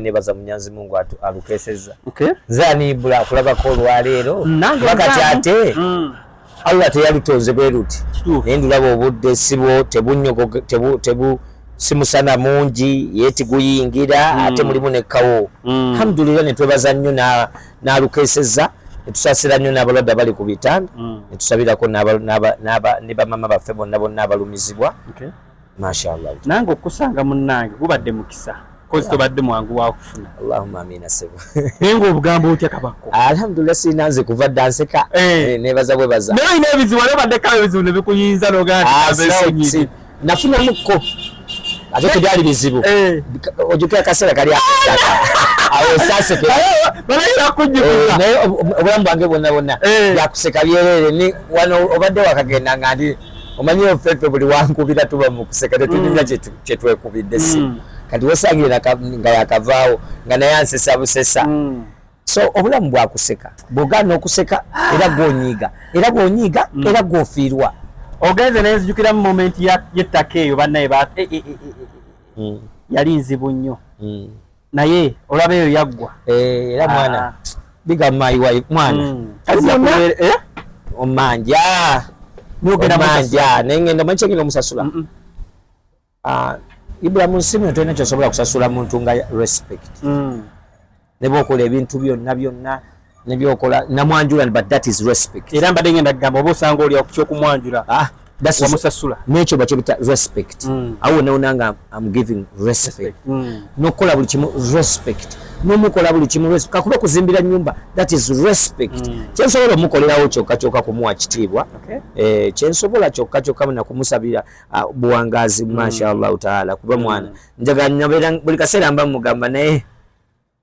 nebaza Munyanzi Mungu alukeseza zani bula kulabako olwaleero bakati ate Allah teyalutonze bweruti nendulaba obudde sibo tebunyoko tebu simusana mungi yeti guyingira ate mulimu nekawo alhamdulillah netwebaza nnyo nalukeseza netusasira nnyo n'abalwadde bali ku bitanda netusabirako ne bamama baffe bonna abalumizibwa mashallah nange okusanga munnange gubadde mukisa kozi tobadde mwangu wakufuna Allahumma amina sebo nengo obugambo otya kabako alhamdulillah sinanze kuva danseka nebaza bwebaza naye ine ebizibu alabadde kawe ebizibu ne bikuyinza n'ogamba nafuna mukko ate tebyali bizibu ojjukira akaseera kali akataka awo sase balayira kujjukuza naye obulamu bwange bwonna byakuseka byerere ni wano obadde wakagenda nga ndi omanyi ffe buli wankubira tuba mu kuseka tetunyumya kyetwekubidde si kati wesangira nga yakavaawo nga naye ansesa busesa so obulamu bwakuseka bw'ogaana okuseka era gw'onyiiga era gw'ofiirwa ogenze naye nzijukira mu momenti y'ettaka eyo bannaye yali nzibu nnyo naye olaba eyo yaggwa era mwana biga mayiwa mwana omanja naye ngenda manyi kyengenda omusasula Ibrahim nsimu tolina kyosobola kusasula muntu nga respect ne bwokola ebintu byonna ne byokola namwanjula but that is respect era mbadde ngenda kugamba oba osanga oli kyokumwanjula wamusasula nekyo bakyo bita respect awo nawonanga I'm giving respect nokola buli kimu respect nomukola buli kimu respect kakuba kuzimbira nyumba that is respect kyensobola omukolerawo kyokka kumuwa kitiibwa kyensobola kyokka na kumusabira buwangazi mashallah taala kuba mwana njagala buli kaseera mba mugamba naye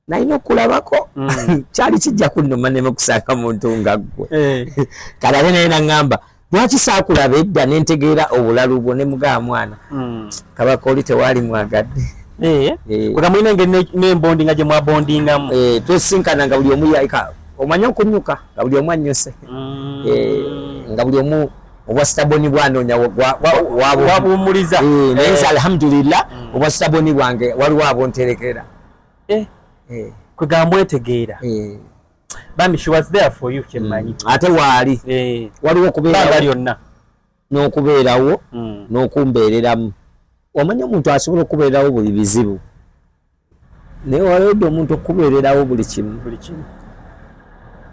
nalina okulabako kyali kijja kunnuma nemukusanga muntu nga ggwe kale ate naye naŋŋamba lwaki saakulaba edda nentegeera obulalu bwo ne mugaba mwana kabaka oli tewaali mwagadde ogamulina nembondinga gye mwabondingamu twesinkananga buli omu yaika omanye okunyuka nga buli omu annyuse nga buli omu obwasitaboni bwanoonya wabuwumuliza naye nze alhamdulillah obwasitaboni bwange waliwo abonterekera kwegamba mwetegeera bami she was there for you kyemmanyi ate waali waliwo okubeera lyonna n'okubeerawo n'okumbeereramu omanya omuntu asobola okubeerawo buli bizibu naye walidde omuntu okubeererawo buli kimu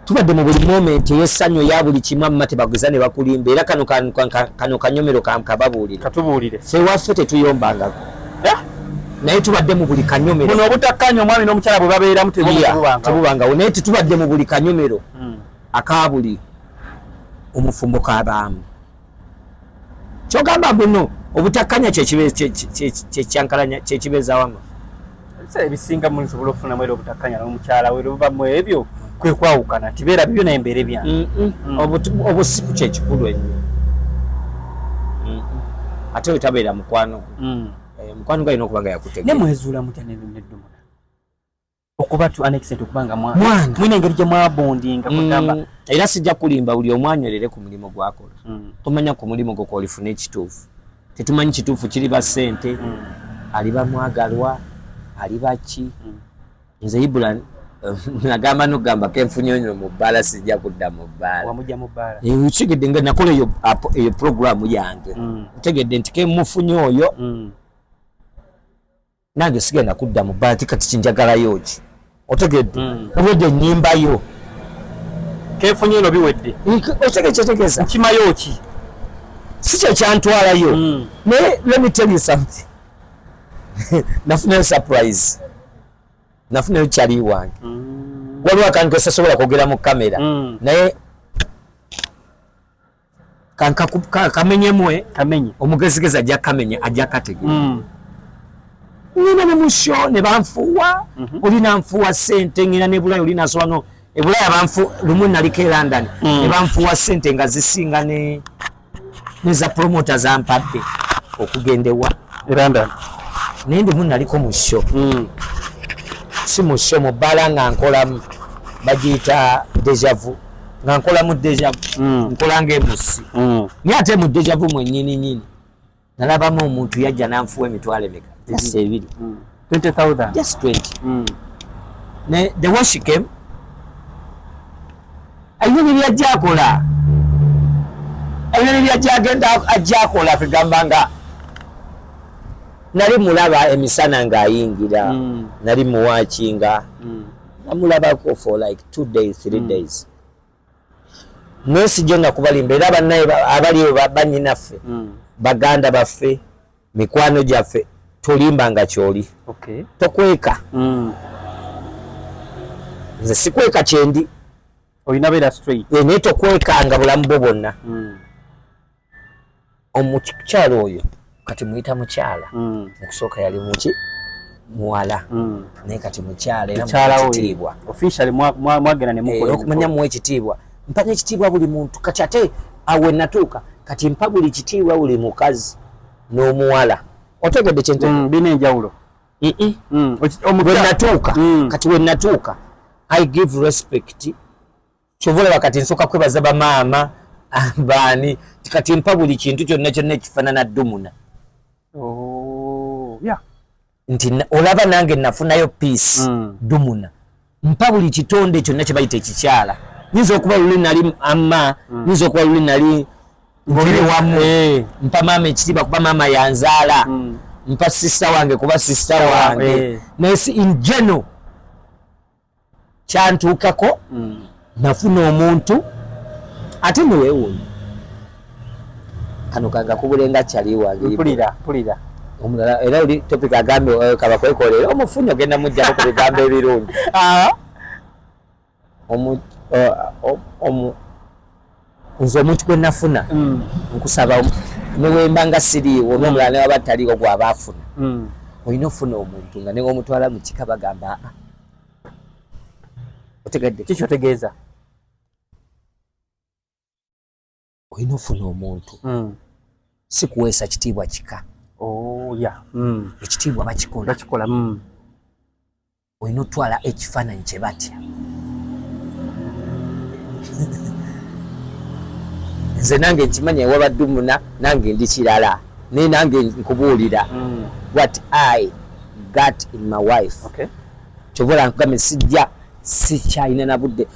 tubadde mu buli momenti ey'essanyu eya buli kimu amma tebageza ne bakulimba era kano kanyomero kababuulire katubuulire ffe waffe tetuyombangako naye tubadde mu buli kanyomero buno obutakkanya omwami n'omukyala bwe babeeramu tebubangawo naye tetubadde mu buli kanyomero akabuli omufumbo kabaamu kyogamba guno obutakkanya kyekyankalanya kyekibeeza wama ebisinga mulisobola okufunamu era obutakkanya n'omukyala we lubamu ebyo kwe kwawukana tibeera bibyo naye mbeere byange obusiku kyekikulu ennyo ate we tabeera mukwano mukwano galina okuba nga yakutegeera nemwezuula mutya neddumula okuba tu annexent okubanga mwina engeri gye mwabondinga kugamba era sijja kulimba buli omu anywerere ku mulimu gwakola tomanya ku mulimu gwo kwolifuna ekituufu tetumanyi kituufu kiriba ssente aliba mwagalwa aliba ki nze Ibula nagamba nogamba kenfunyonyo mu bbaala sijja kudda mu bbaala wamujja mu bbaala utegedde nga nakola eyo programu yange utegedde nti kemufunye oyo nange sigenda kudda mu bbaala tikati kinjagalayo ki otegedde obwedde ennyimbayo kenfunye eno biwedde otegeeza nkimayo ki si kyo kyantwalayo naye let me tell you something nafunayo surprise nafunayo kyali wange waliwo akantu kesasobola kwogera mu kamera naye kamenyemwe omugezigezi ajja kamenye ajja kategera ngina ne musho ne banfuwa olina nfuwa sente ngina ne Bulaya olina swano Bulaya banfu lumu naliko e London ne banfuwa sente nga zisinga ne za promoter zampadde okugendewa e London naye ndimu naliko musho si musho mu bbaala nga nkolamu bagiyita deja vu nga nkolamu deja vu nkola ng'emusi naye ate mu deja vu mwennyini nalabamu omuntu yajja nanfuwa emitwalo emeka ebiri 20,000 just 20 the way she came ayini byajakola ayini byajagenda ajakola kugamba nga nali mulaba emisana nga ayingira nali muwachinga namulabako for like 2 days 3 days mwesi jonga kubalimba era bannaye abaliyo banyinaffe baganda baffe mikwano gyaffe tolimba nga kyoli tokweka nze sikweka kyendi oyina beera straight naye tokwekanga bulamu bwo bwonna omukyala oyo kati muyita mukyala mukusooka yali muki muwala naye kati mukyala era mukitiibwa officially mwagenda nemukola okumanya muwa ekitiibwa mpa n'ekitiibwa buli muntu kati ate awe natuuka kati mpa buli kitiibwa buli mukazi n'omuwala otegedde kyente bina enjawulo wenatuuka kati wenatuuka I give respect kyovola kati nsooka kwebaza bamaama baani kati mpa buli kintu kyonna kyonna ekifaanana ddumuna nti olaba nange nafunayo peace dumuna mpa buli kitonde kyonna kye bayita ekikyala nyinza okuba luli nali amma nyinza okuba luli nali ngoli wamu mpa maama ekitiibwa kuba maama yanzaala mpa sister wange kuba sister wange naye in general kyantuukako nafuna omuntu ate neweewuunya kano kanga kubulenga kyali wange pulira omulala era oli topic agambe kaba kwekolera omufunyi ogenda mujjako ku bigambo ebirungi nze omuntu gwe nafuna nkusaba newembanga siriiwo n'omulala newaba taliiwo gwaba afuna olina ofuna omuntu nga newe omutwala mu kika bagamba otegedde kiki otegeeza olina ofuna omuntu si kuweesa kitiibwa kika ekitiibwa bakikola olina otwala ekifaananyi kye batya nze nange nkimanya ewabaddumuna nange ndi kirala naye nange nkubuulira what I got in my wife kyobola nkugambe sijja sikyalina na budde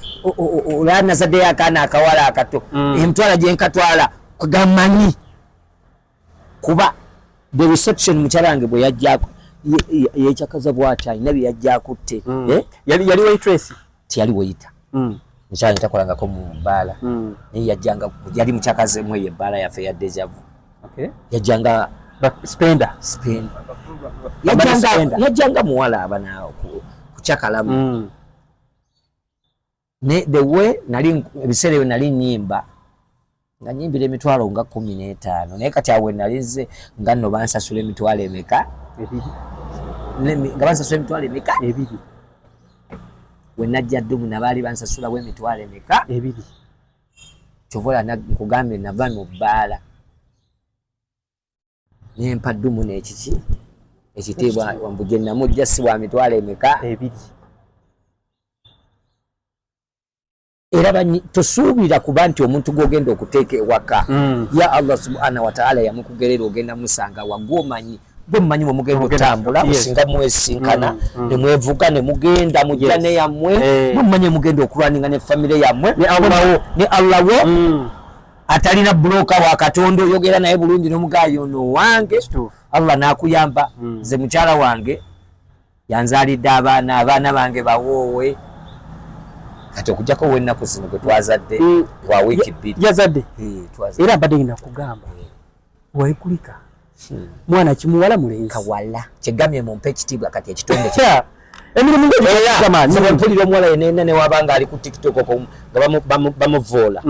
olaba nazaddeyo akaana akawala akato emitwala gye nkatwala kugamanyi kuba the reception mukyala wange bwe yajjako yekyakaza bwati alina bye yajjakutte yali waitress tiyali weyita mukyala ntakolangako mu bbaala naye yajjanga yali mukyakaze mu eyo ebbaala yaffe ya dejavu yajjanga spender yajjanga muwala abanaawo kukyakalamu ne the way nali ebiseera ebyo nali nnyimba nga nyimbira emitwalo nga 15 naye kati awe nalinze nga nno bansasula emitwalo emeka nga bansasula emitwalo emeka 2 we najja ddumuna baali bansasulawo emitwalo emeka 2 kyovola nkugambye nava mu bbaala nempa ddumuna ekiki ekitiibwa wambugye namujja si wa mitwalo emeka 2 era tosuubira kuba nti omuntu gwogenda okuteeka ewaka ya Allah subhanahu wa ta'ala yamukugerera ogenda musanga wagwomanyi bwe mumanyi bwe mugenda otambula musinga mwesinkana ne mwevuga ne mugenda mujja ne yammwe bwe mumanyi mugenda okulwaninga ne famire yammwe ne Allah wo atalina buloka wa Katonda oyogera naye bulungi n'omugayo ono wange Allah n'akuyamba nze mukyala wange yanzaalidde abaana bange bawoowe kati okujjako wennaku zino gwe twazadde wa wiiki 2 yazadde era mbadde ngenda kugamba waikulika mwana kimuwala mulenzi kawala kyegamye mumpe ekitiibwa kati ekitonde emirimu mpulira omuwala yenena newabanga ali ku TikTok nga bamuvoola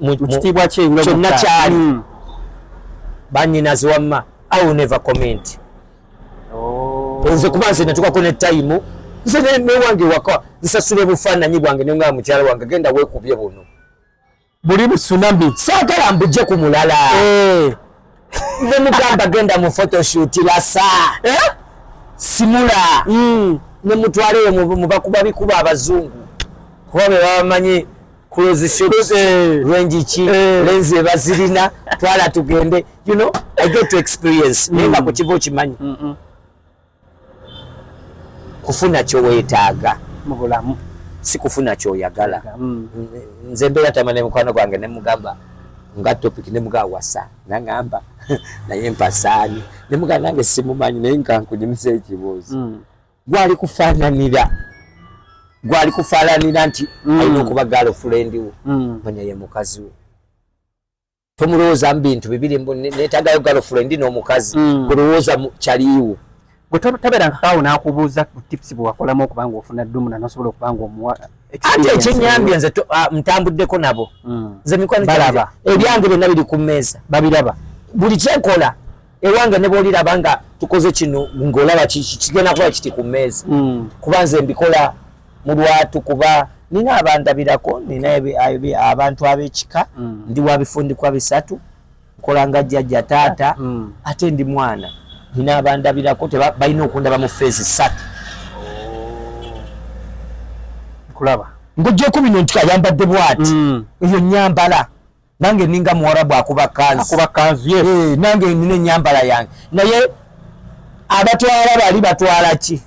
mu kitiibwa kye kyonna kyali banyinazi wamma I will never comment nze kuba nze natukako ne time nze newange waka nsasula obufaananyi bwange nenga mukyala wange genda weekubye buno buli busunami saagala mbujje ku mulala ne mugamba genda mu photoshoot lasa simula ne mutwaleyo mu bakuba bikuba abazungu kuba be babamanyi close shots range ki lenzi bazirina twala tugende you know I get to experience nenga ku kivo kimanyi kufuna kyo weetaaga mu bulamu si kufuna kyoyagala. Nze mbeera tamane mukwano gwange ne mugamba nga topic ne mugawasa nangamba naye mpasaani ne mugamba nange simumanyi naye nkankunyumisa ekibuuzo. Gwali kufaananira nti alina okuba girlfriend wo manya ye mukazi wo. Tomulowooza mu bintu bibiri neetaagayo girlfriend n'omukazi kulowooza kyaliiwo. Gwe tabeeranga kaawo n'akubuuza ku tips bwe wakolamu okuba ng'ofuna ddumuna n'osobola okuba ng'omuwa ate ekyennyambye nze ntambuddeko nabo. Nze mikwano balaba ebyange byonna biri ku mmeeza babiraba. Buli kyenkola ewange ne bw'oliraba nga tukoze kino ng'olaba kigenda kuba kiti ku mmeeza. Kuba nze mbikola mu lwatu kuba nina abandabirako, nina abantu ab'ekika, ndi wa bifundikwa 3, nkola nga jjajja taata, ate ndi mwana. Nina abandabirako balina okundaba mu feesi 3. Kulaba ng'ojjeko bino nti kayambadde bw'ati eyo nnyambala nange ninga muwarabu akuba kanzu nange nina ennyambala yange naye abatwala bali batwala ki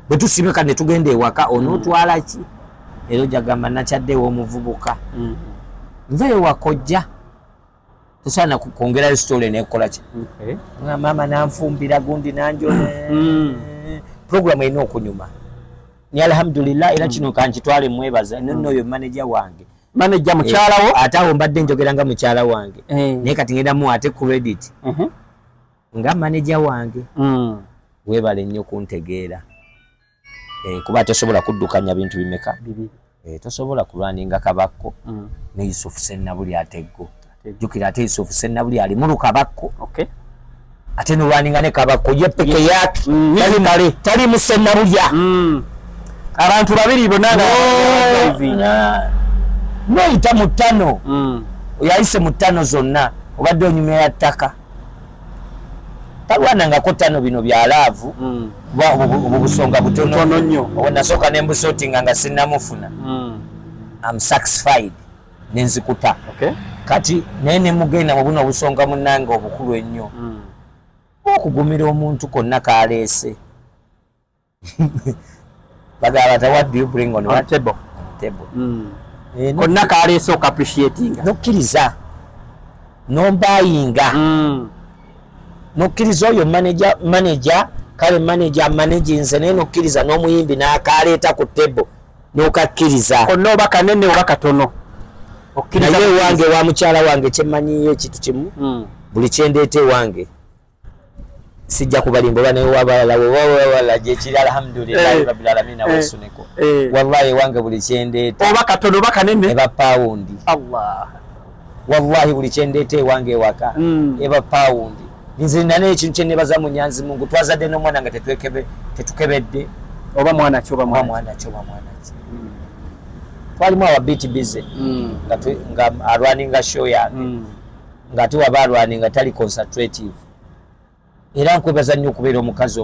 bwe tusimeka ne tugenda ewaka onootwala ki era ojagamba nakyaddewo omuvubuka nveyo wakojja tosaana kwongerayo sitole nekola ki nga maama nanfumbira gundi nanjone programu erina okunyuma ni alhamdulillah era kino kankitwale mwebaza nnoyo manager wange manager mukyalawo ate awo mbadde njogera nga mukyala wange naye kati ngendamu ate credit nga manager wange weebale nnyo kuntegeera kuba tosobola kuddukanya bintu bimeka tosobola kulwaninga kabakko ne Yusufu Sennabuli ateggo jukira ate Yusufu Sennabuli ali mu lukabakko ate nolwaninga ne kabakko ye peke yake tali mu Sennabulya abantu babiri bonna noyita mu ttano oyayise mu ttano zonna obadde onyuma ya ttaka talwanangako ttano bino bya laavu obubusonga butono nnyo nasooka ne mbusootinga nga sinnamufuna am satisfied nenzikuta kati naye ne mugenda mu buno obusonga munnange obukulu ennyo okugumira omuntu konna kaleese bagaba what do you bring on what table konna kaleese oku appreciating nokkiriza nombayinga nokkiriza oyo manager kale manager managinze naye nokkiriza n'omuyimbi n'akaleeta ku table n'okakkiriza konna oba kanene oba katono naye wange wa mukyala wange kyemmanyiyo ekintu kimu buli kyendeeta ewange sijja kubalimba oba naye wabalala wewawala gyekiri alhamdulillahi rabbil alamina wesuneko wallahi wange buli kyendeeta oba katono oba kanene eba pawundi Allah wallahi buli kyendeeta ewange ewaka eba pawundi nze nina n'ekintu kyennebaza mu Nyanzi Mungu twazadde n'omwana nga tetukebedde oba mwana ki twalimu ababiiti bize nga alwaninga show yange ng'ate waba alwaninga tali concentrative era nkwebaza nnyo okubeera omukazi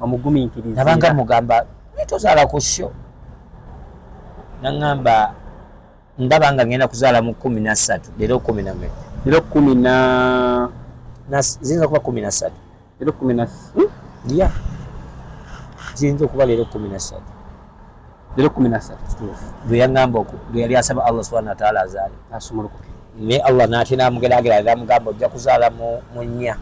omugumiikiriza nabanga mugamba nitozaala ku show naŋŋamba ndaba nga ngenda kuzaala mu 13 leero 10 leero 10 ziyinza kuba 13 leero 10 ya ziyinza okuba leero 13 leero 13 lwe yaŋŋamba lwe yali asaba Allah subhanahu wa ta'ala azaale asumulukuke naye Allah n'ate n'amugeraageranya n'amugamba ojja kuzaala mu 4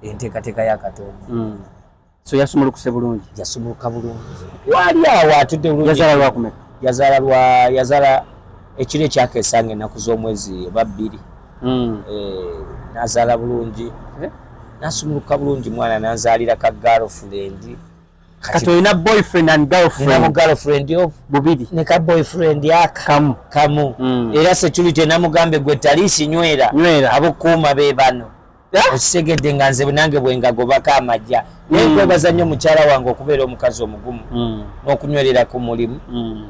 enteekateeka ya Katonda so yasumulukuse bulungi yasumuluka bulungi wali awo atudde bulungi yazaala lwakumeka yazaala ekiro ekyakeesanga ennaku z'omwezi oba 2 n'azaala bulungi n'asumuluka bulungi mwana n'anzaalira ka girlfriend kati olina boyfriend and girlfriend bubiri ne ka boyfriend aka kamu era security namugambe gwe talisi nywera abokuuma be bano okisegedde nga nze nange bwengagobako amajja naye nkwebaza nnyo mukyala wange okubeera omukazi omugumu n'okunywerera ku mulimu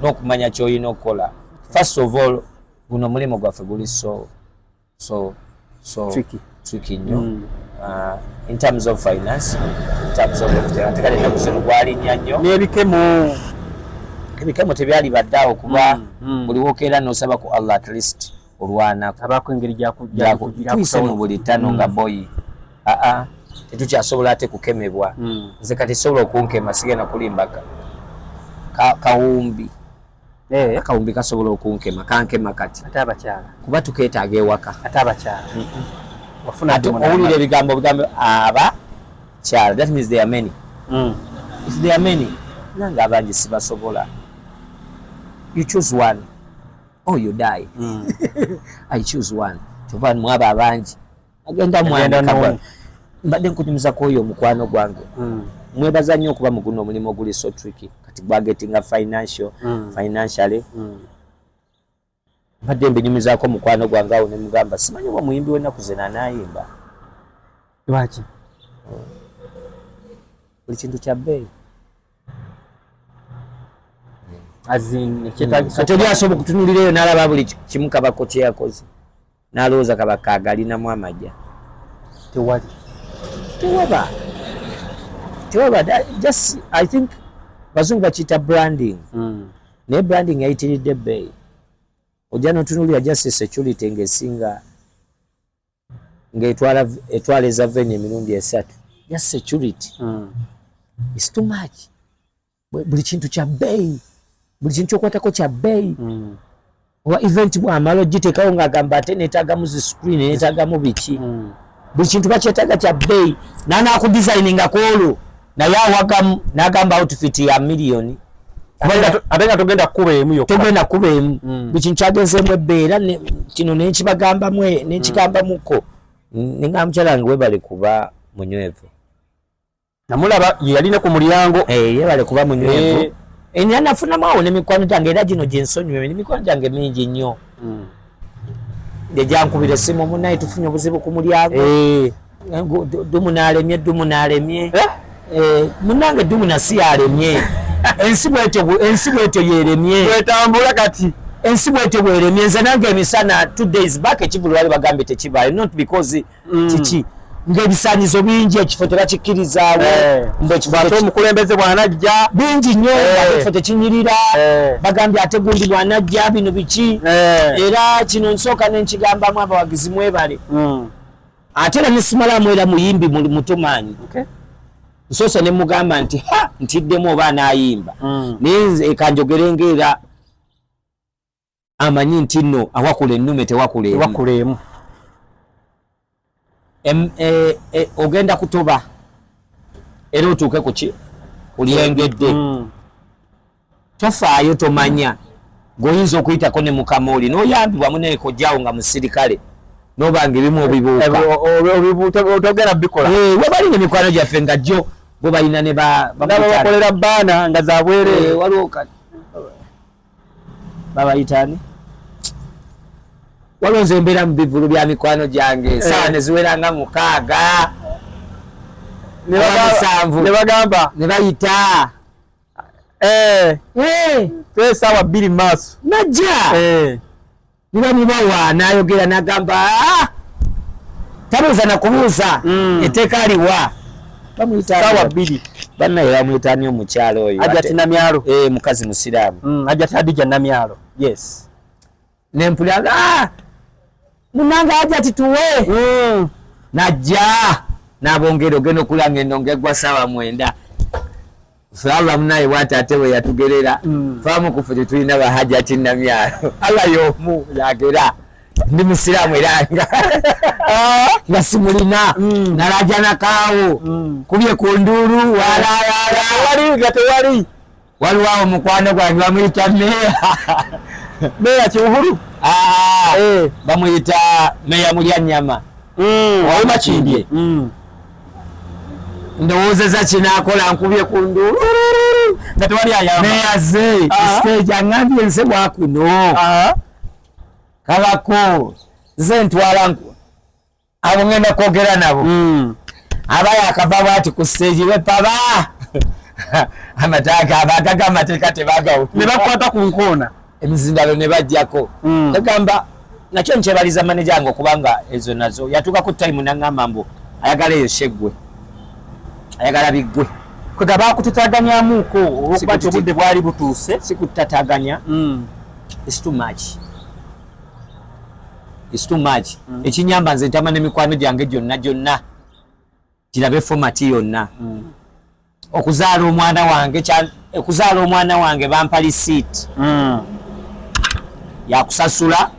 n'okumanya ky'olina okukola first of all guno omulimu gwaffe guli so tricky nnyo in terms of finance in terms of tekale nakuseno gwalinnya nnyo ebikemo tebyali baddaawo kuba buli wokeera n'osaba ku Allah at least olwanako abako engeri tuyise mu buli ttano nga boyi tetukyasobola ate kukemebwa. Nze kati sobola okunkema sigenda kulimbaka kawumbi akawumbi kasobola okunkema kankema kati ate abakyala kuba tukeetaaga ewaka ate abakyala ate owulira ebigambo abakyala, that means there are many. If there are many, nange abangi sibasobola. You choose one or you die. I choose one. Tuva mwaba abangi agenda mwanda mbadde nkunyumiza kwoyo omukwano gwange. Mwebaza nnyo okuba muguno omulimu oguli so tricky kati gwagetinga financially. Mbadde mbinyumizaako omukwano gwange awo ne mugamba simanyi oba muyimbi w'ennaku ze n'anayimba. Lwaki? Buli kintu kya bbeeyi. Kati oli asobola okutunulira eyo n'alaba buli kimu kabako kye yakoze n'alowooza kabaka agalinamu amajja. Tewaba. Just I think bazungu bakiyita branding. Naye branding yayitiridde ebbeeyi. Ojja n'otunulira just security ng'esinga ng'etwala eza venue emirundi esatu. Just security. It's too much. Buli kintu kya bbeeyi. Buli kintu kyokwatako kya bbeeyi. Oba event bw'amala ogiteekawo ng'agamba ate neetaagamu zi screen neetaagamu biki. Buli kintu bakyetaaga kya bbeeyi. N'anaakudesigninga olwo naye awagamu n'agamba outfit ya miliyoni. Ate nga togenda kuba emu yokka. Togenda kuba emu. Buli kintu kyagenzeemu ebbeera kino nekibagambamu nekigambamuko. Nenga mukyala wange webale kuba munywevu. Namulaba yalina ku mulyango. Yebale kuba munywevu. Nanafunamu awo n'emikwano gyange era gino gye nsonyiwe n'emikwano gyange mingi nnyo. Gyankubira essimu munnaye tufunye obuzibu ku mulyango. Dumu n'alemye. Munnange dumu nasi yalemye. Ensi bwetyo yeremye. Bwetambula kati. Ensi bwetyo bweremye. Nze nange emisana 2 days back ekivulu bali bagambe tekibaayo. Not because kiki. Ng'ebisaanyizo bingi ekifo tebakikirizaawo. Ate omukulembeze bw'anajja bingi nnyo ekifo tekinyirira. Bagambye ate gundi bw'anajja bino biki. Era kino nsooka nenkigambamu abawagizi mwebale. Ate era nesimalamu era muyimbi mutumaanyi. Nsoose ne mugamba nti ntiddemu oba anaayimba. Naye ekanjogere ng'era amanyi nti nno awakula ennume tewakula emu. Ogenda kutoba era otuuke ku lyengedde. Tofaayo tomanya g'oyinza okuyitako ne mukamooli n'oyambibwamu nekojjaawo nga musirikale n'obanga ebimu otogera bikola. We balina emikwano gyaffe nga jjo bo balina ne bakolera baana nga zabwere. Waliwo babayitani waliwo nze mbeera mu bivulu bya mikwano gyange saawa ne ziweranga 6 ne bagamba ne bayita esaawa 2 mu maaso najja ne bamubawa n'ayogera n'agamba tabuuza na kubuuza etteeka aliwa. Bamuyita saawa 2 bannaye bamuyitani omukyalo oyo Ajjati Namyalo. Mukazi musiraamu. Ajjati Adija Namyalo. Yes. Nempulira munanga Ajjati tuwe. Najja n'abongera ogenda okulanga endongo eggwa saawa 9. Faawa munaye bw'ati ate bwe yatugerera. Faamu ku ffe tetulina ba Ajjati Namyalo. Allah y'omu yagera. Ndi musiraamu era nga simulina nalaja nakaawo kubye ku nduulu tewali waliwo awo mukwano gwange bamuyita Meya Kibuhuru. Bamuyita Meya Mulyannyama Makindye. Ndowoozeza kinaakola nkubye ku nduulu nga tewali ayamba. Meya ze stage aŋŋambye nze bwakuno kabako nze ntwala abo ngenda kwogera nabo. Abaya akava bwati ku stage wepaba amataaka abagaga amateeka tebagawo ne bakwata ku nkoona emizindalo ne bajjako. Egamba nakyo nkyebaliza maneja wange okubanga ezo nazo yatuuka ku time n'aŋŋamba mbu ayagala eyo sheggwe ayagala biggwe kwega bakututaganyamuko olwokuba nti obudde bwali butuuse. Sikutataganya. It's too much. Ekinyamba nze ntama n'emikwano gyange gyonna kirabe format yonna okuzaala omwana wange bampa receipt yakusasula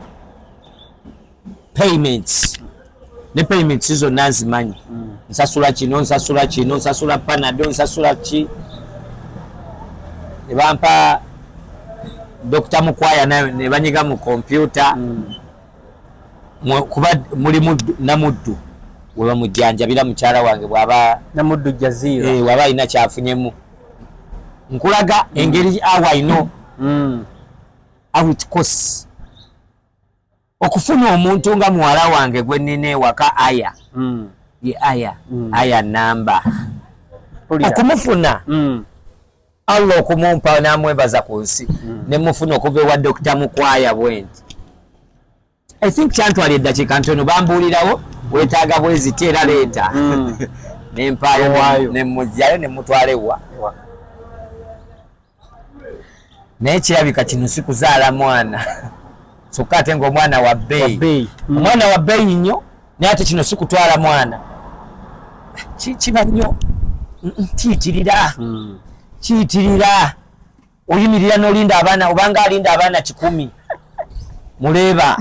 payments ne payments zonna nzimanyi nsasula kino nsasula panado nsasula ki ne bampa Dr. Mukwaya ne banyiga mu computer kuba muli namuddu we bamujjanjabira mukyala wange bwaba namuddu Jazira waba alina kyafunyemu nkulaga engeri how I know how it costs okufuna omuntu nga muwala wange gwe nnina ewaka aya ye aya namba okumufuna Allah okumumpa namwebaza ku nsi ne mufuna okuva ewa Dr. Mukwaya bwenti I think kyantwala eddakiika ntono bambuulirawo wetaaga bweziti era leeta nempaayo nemujjayo nemutwalewa naye kirabika kino si kuzaala mwana kyokka ate ng'omwana wa bbeeyi omwana wa bbeeyi nnyo naye ate kino si kutwala mwana kiba nnyo kiyitirira oyimirira n'olinda abaana obanga alinda abaana 10 muleba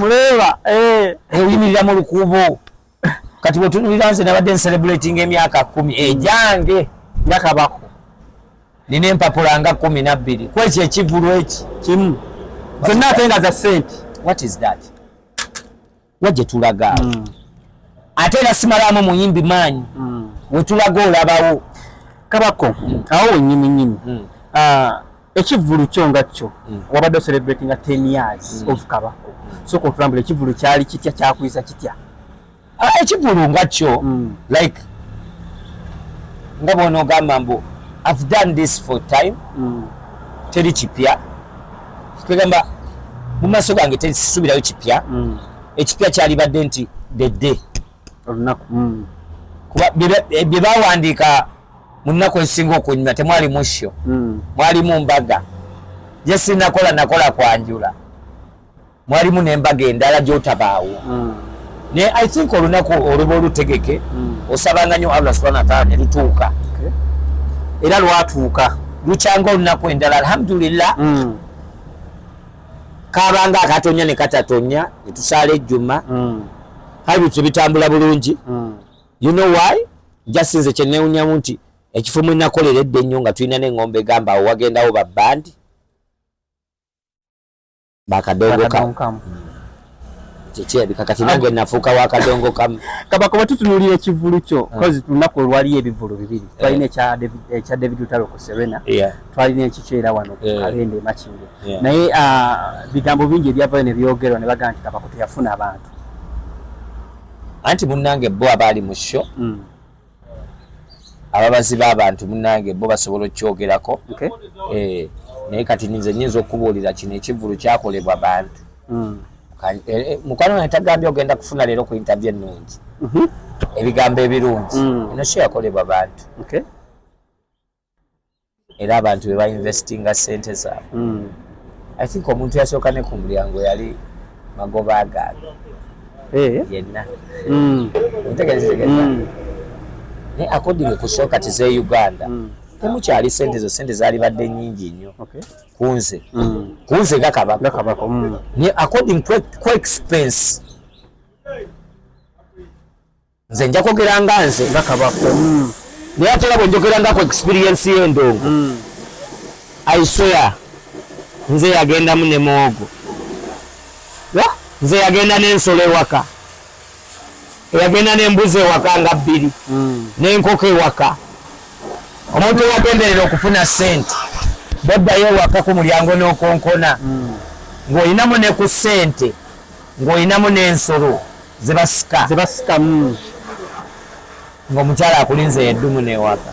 oyimirira mu lukuubo kati bwetunulira nze nabadde ncelebrating emyaka 10 ejange yakabako nina empapula nga 12 kwekyo ekivulu eki kimu zonna ate nga za sente. What is that? Wajje tulaga ate era simalamu muyimbi maanyi wetulaga olabawo kabako awo wennyini ekivulu kyo nga kyo wabadde celebrating 10 years of kabako so kutambula ekivulu kyali kitya kyakuyisa kitya ekivulu nga kyo like nga bona ogamba mbu I've done this for time teri kipya kugamba mu maaso gange tesubirayo kipya ekipya kyali badde nti the day olunaku kuba bye bawandiika mu nnaku esinga okunyuma temwali musho mwalimu mbaga gye nakola kwanjula mwalimu n'embaga endala gy'otabaawo ne I think olunaku oluba olutegeke osabanga nnyo Allah subhanahu wa ta'ala ne lutuuka era lwatuuka lukyanga olunaku endala alhamdulillah kabanga akatonya ne katatonya ne tusaala ejjuma habitwe bitambula bulungi you know why just nze kyenewunyamu nti ekifo mwe nakoleredde ennyo nga tulina n'engombe gamba awo wagendawo babbandi bakadongo kamu kyekirabika kati nange nafuuka wakadongo kamu kabaka batutunuulira ekivulu kyo kozi lunaku olwaliyo ebivulu bibiri twalina ekya David Lutalo ku Serena twalina ekikyera wano Kalende Makinge naye bigambo bingi ebyavayo ne byogerwa ne bagamba nti kabaka teyafuna abantu anti munnange bo abaali mu sho ababazi b'abantu munnange bo basobola okyogerako naye kati nyinza okubuulira kino ekivulu kyakolebwa bantu mukwano wange tagambye ogenda kufuna leero ku interview ennungi ebigambo ebirungi eno sho yakolebwa bantu era abantu be bainvestinga sente zaabwe I think omuntu yasooka ne ku mulyango yali Magoba agaaga yenna ntegeezegeza ne according ku sooka tize Uganda temukyali sente zo sente zaali badde nnyingi nnyo kunze nga kabaka ne according ku expense nze nja kwogera nga nze nga kabaka naye ate era bwe njogera nga ku experience y'endongo I swear nze yagendamu ne muwogo nze yagenda n'ensolo ewaka yagenda n'embuzi ewaka nga 2 n'enkoko ewaka omuntu yagenderera okufuna sente boddayo ewaka ku mulyango n'okonkona ng'olinamu ne ku sente ng'olinamu n'ensolo zebasika ng'omukyala akulinze eddumu n'ewaka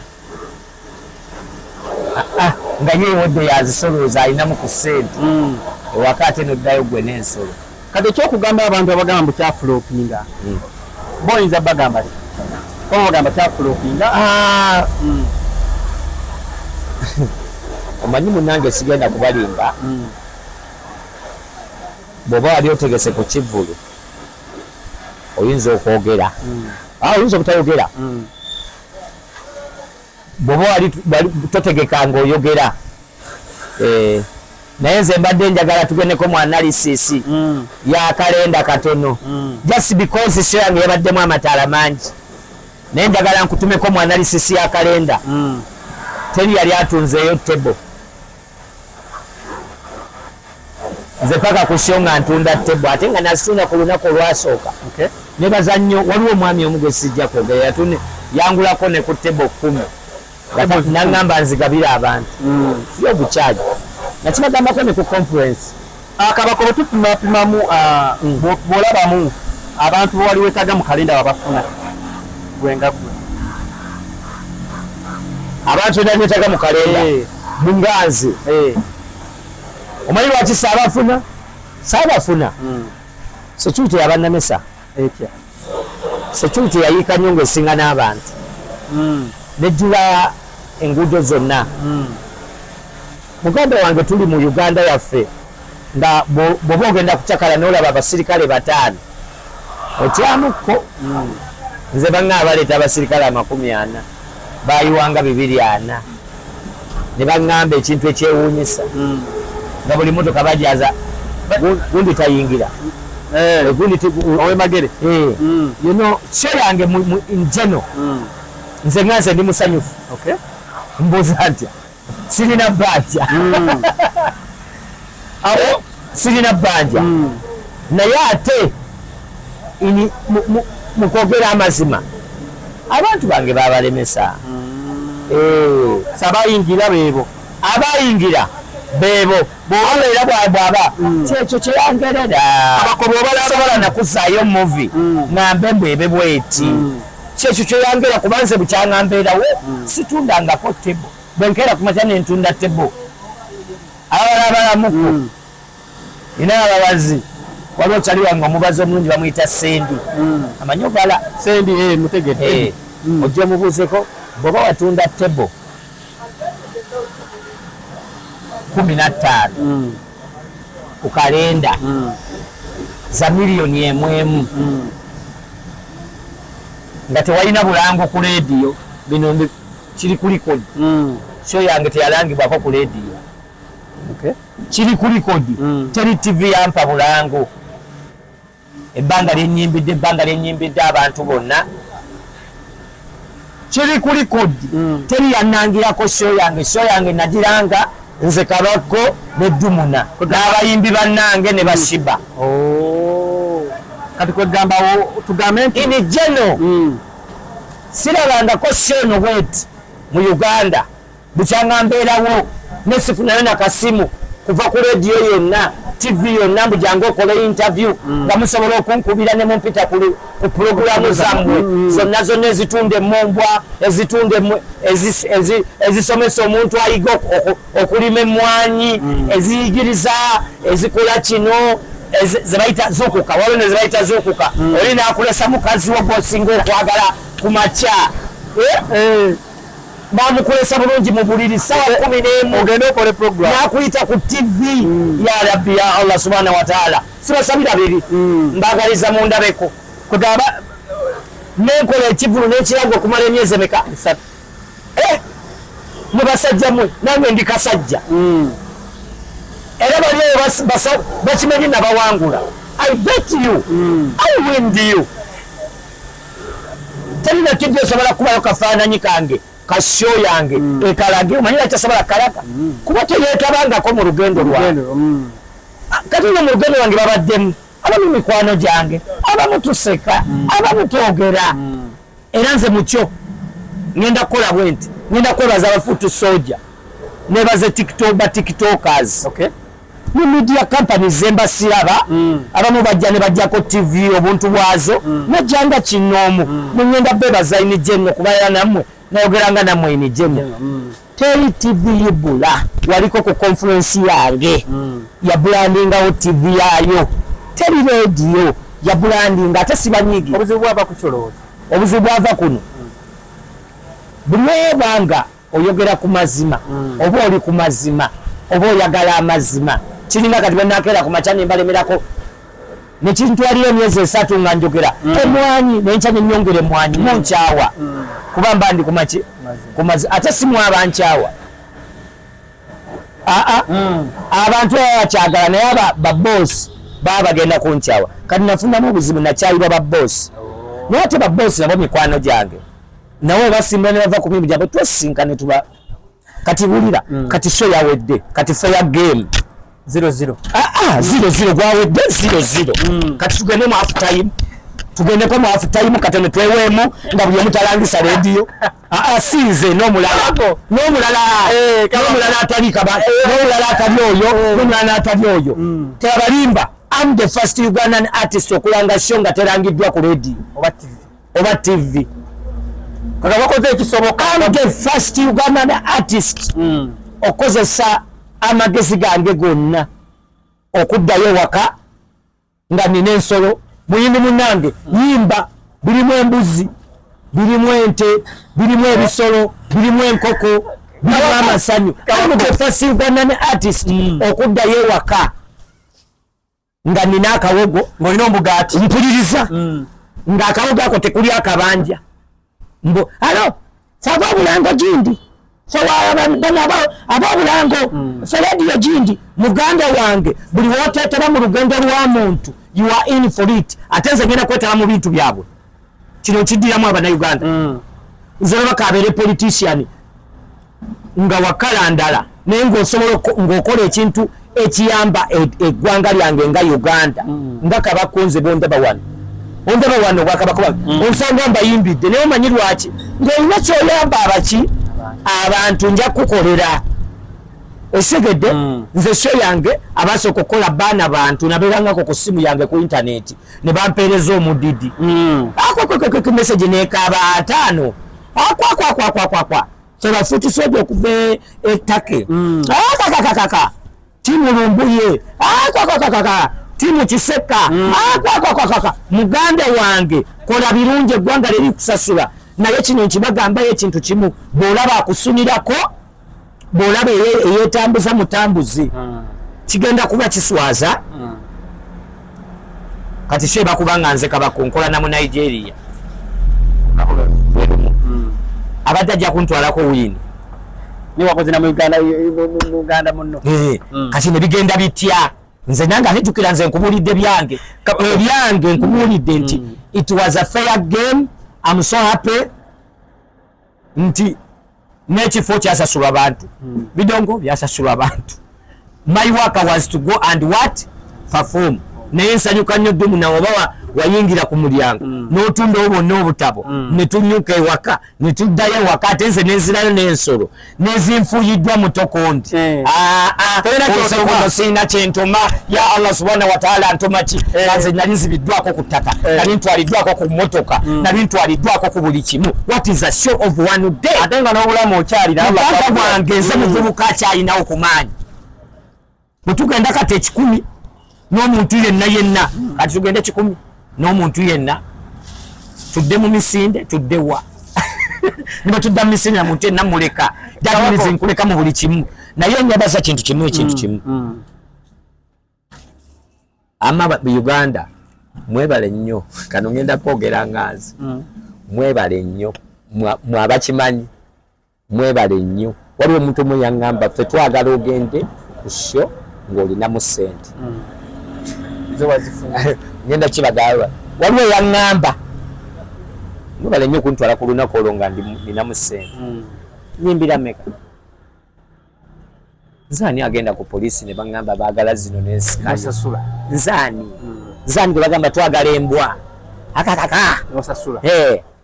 nga ye ewedde yazisolooza alinamu ku sente ewaka ate noddayo gwe n'ensolo kati ekyokugamba abantu abagamba mbu kyafulopinga boyinza bagamba bagamba kyafulopinga omanyi munange sigenda kubalimba bw'oba wali otegese ku kivulu oyinza okwogera oyinza obutayogera bobo ali totegekanga oyogera naye nze mbadde njagala tugendeko mu analysis ya kalenda katono just because show yange yabaddemu amataala mangi naye njagala nkutumeko mu analysis ya kalenda teri yali atunzeeyo table nze paka kushonga ntunda table ate nga nazitunda ku lunaku olwasooka nebaza nnyo waliwo omwami omu gwe sijja kwogera yatune yangulako ne ku table 10 naŋŋamba nzigabira abantu yo bukyaji nakibagambako ne ku conference akabako bwe tupimapimamu bw'olabamu abantu bwe wali weetaaga mu kalenda babafuna gwenga gwe abantu bwe beetaaga mu kalenda munganzi omanyi lwaki saabafuna security yabannamesa etya security yayiika nnyo ng'esinga n'abantu nejjula enguudo zonna muganda wange tuli mu Uganda yaffe nga bw'oba ogenda kucakala n'olaba abasirikale 5 otyamukko nze baŋŋa baleeta abasirikale 40 bayiwanga 240 ne baŋŋamba ekintu ekyewuunyisa nga buli motoka bajaza gundi tayingira owemagere you know show yange in general nze nganze ndi musanyufu mbuuza ntya sirina bbanja awo sirina bbanja naye ate mu kwogera amazima abantu bange babalemesa sabayingira beebo abayingira beebo bw'obeera bwaba kyekyo kyeyangerera sobola nakuzaayo muvi ŋŋambe mbwebe bweti kyekyo kyeyangera kubanze bukyaŋŋambeerawo situndangako tebo bwenkeera kumakya nentunda tebo abala abalamuku ina ababazi waliwo kyali wange omubazi omulungi bamuyita sendi amanyi obala sendi mutegete ojja omubuuzeko bw'oba watunda tebo 15 ku kalenda za miliyoni emwemu nga tewalina bulango ku leediyo bino kiri ku likodi show yange teyalangibwako ku leediyo kiri ku likodi teri tv yampa bulango ebbanga lyenyimbidde abantu bonna kiri ku likodi teri yannangirako show yange nagiranga nze Kabako ne Dumuna n'abayimbi bannange ne bashiba kati kwegamba tugambe nti ini jeno sirabangako shono bweti mu Uganda bukyaŋŋambeerawo nesifunayo nakasimu kuva ku rediyo yonna TV yonna mbujange okole interview nga musobola okunkubira ne mumpita ku puroguramu zammwe zonna ezitunda emmombwa ezisomesa omuntu ayiga okulima emmwanyi eziyigiriza ezikola kino zebayita zukuka waliwo ne zebayita zukuka oli nakulesa mukazi wo gwosinga okwagala ku makya bamukolesa bulungi mu buliri sawa 11 ogenda okole program nakuyita ku TV ya Rabbi ya Allah subhanahu wa ta'ala sibasabira biri mbagaliza mundabeko kugamba nenkola ekivulu n'ekirago okumala emyezi emeka 3 mubasajja mwe nange ndi kasajja era baliyo bakimanyi nabawangula I bet you I win you talina TV osobola kubayo kafaananyi kange kasho yange ekalage omanyira kyasobola kalaga kuba teyeetabangako mu lugendo lwange kati no mu lugendo lwange babaddemu abamu mikwano gyange abamu tuseka abamu twogera era nze mukyo ngenda kukola bwenti ngenda kwebaza abafuutu soja nebaze tiktokers ne media companies zembasiraba abamu bajja ne bajjako TV obuntu bwazo najjanga kinoomu ngenda bebaza ini jenno kubayana nammwe nayogeranga nammwe ini jenno teri TV yibula waliko ku conference yange ya brandingawo TV yayo teri radio ya branding ate sibanyigi obuzibu bwava ku kyoloozi obuzibu bwava kuno bulwebanga oyogera ku mazima oba oli ku mazima oba oyagala amazima kiringa kati bwenakeera ku makya nembalemerako nekintwaliyo emyezi 3 nga njogera emwanyi nenkya nenyongera emwanyi munkyawa kuba mba ndi ku maki kumazi ate simu abankyawa abantu abakyagala naye ba boss baba bagenda kunkyawa kati nafunamu obuzibu nakyayibwa ba boss naye ate ba boss nabo mikwano gyange nawe basimba ne bava ku mirimu gyabwe twesinkane tuba kati bulira kati show yawedde kati fair game 0-0 0-0 gwawedde 0-0 kati tugende mu half time tugendeko mu half time katono tweweemu nga buli omu talangisa rediyo sinze n'omulala atali oyo n'omulala atali oyo tebalimba I'm the first Ugandan artist okulanga show nga terangiddwa ku rediyo oba TV I'm the first Ugandan artist okozesa amagezi gange gonna okuddayo waka nga nina ensolo muyimbi munange yimba birimu embuzi birimu ente birimu ebisolo birimu enkoko birimu amasanyu I'm the first Ugandan artist okuddayo waka nga nina akawogo ng'olina omugaati mpuliriza nga akawogo ako tekuli akabanja mbo alo sava obulango gindi abobulango ferediyo gindi muganda wange buli wotetera mu lugendo lwa muntu you are in for it ate nze ngenda kwetera mu bintu byabwe kino kiddiramu abannayuganda nze bakabere politician nga wakala ndala naye ng'osobola ng'okola ekintu ekiyamba eggwanga lyange nga Uganda nga kabakunze bondaba wano bwakabakuba onsanga mbayimbidde naye omanyi lwaki ng'olina kyoyamba abaki abantu nja kukolera osegedde nze show yange abasooka okukola baana bantu nabeerangako ku ssimu yange ku intaneti ne bampeereza omudidi message neekaaba 5 akwakwakwakwakwa sebafuti soja okuva ettake timu lumbuye timu kiseka muganda wange kola birungi eggwanga liri kusasula naye kino nkibagambayo ekintu kimu bw'olaba akusunirako bw'olaba eyeetambuza mutambuzi kigenda kuba kiswaza kati sheba kubanga nze kabakunkola na mu Nigeria abadde ajja kuntwalako wini niwakoze na mu Uganda muno kati ne bigenda bitya nze nanga nijukira nze nkubulidde byange nkubulidde nti it was a fair game. I'm so happy nti n'ekifo kyasasulwa abantu bidongo byasasulwa abantu. My work was to go and what perform naye nsanyuka nnyo ddumu nawe bawa wayingira ku mulyango n'otunda obwonna obutabo ne tunyuka ewaka ne tuddayo ewaka ate nze n'enzirayo n'ensolo n'ezinfuuyiddwa mu tokondi sirina kyentoma ya Allah subhanahu wa ta'ala ntoma ki nze nali nzibiddwako ku ttaka nali ntwaliddwako ku mmotoka nali ntwaliddwako ku buli kimu. What is a show of one day ate nga n'obulamu okyalira muganda wange nze muvubuka akyalinawo ku maanyi bwe tugenda kati 10 n'omuntu yenna kati tugende 10 n'omuntu yenna tudde mu misinde tuddewa niba tudda mu misinde na muntu yenna muleka jagimizi nkuleka mu buli kimu naye nyabaza kintu kimu ama Uganda mwebale nnyo kano ngenda kwogera ngazi mwebale nnyo mwabakimanyi mwebale nnyo waliwo omuntu omwe yaŋŋamba ffe twagala ogende ku show ng'olinamu ssente ngenda kibagaba waliwo yaŋŋamba mwebale nnyo okuntwala ku lunaku olwo nga ninamu ssente nyimbira meka nzaani agenda ku poliisi ne baŋŋamba baagala zino nensikasasula nzaani gwe bagamba twagala embwa akakaka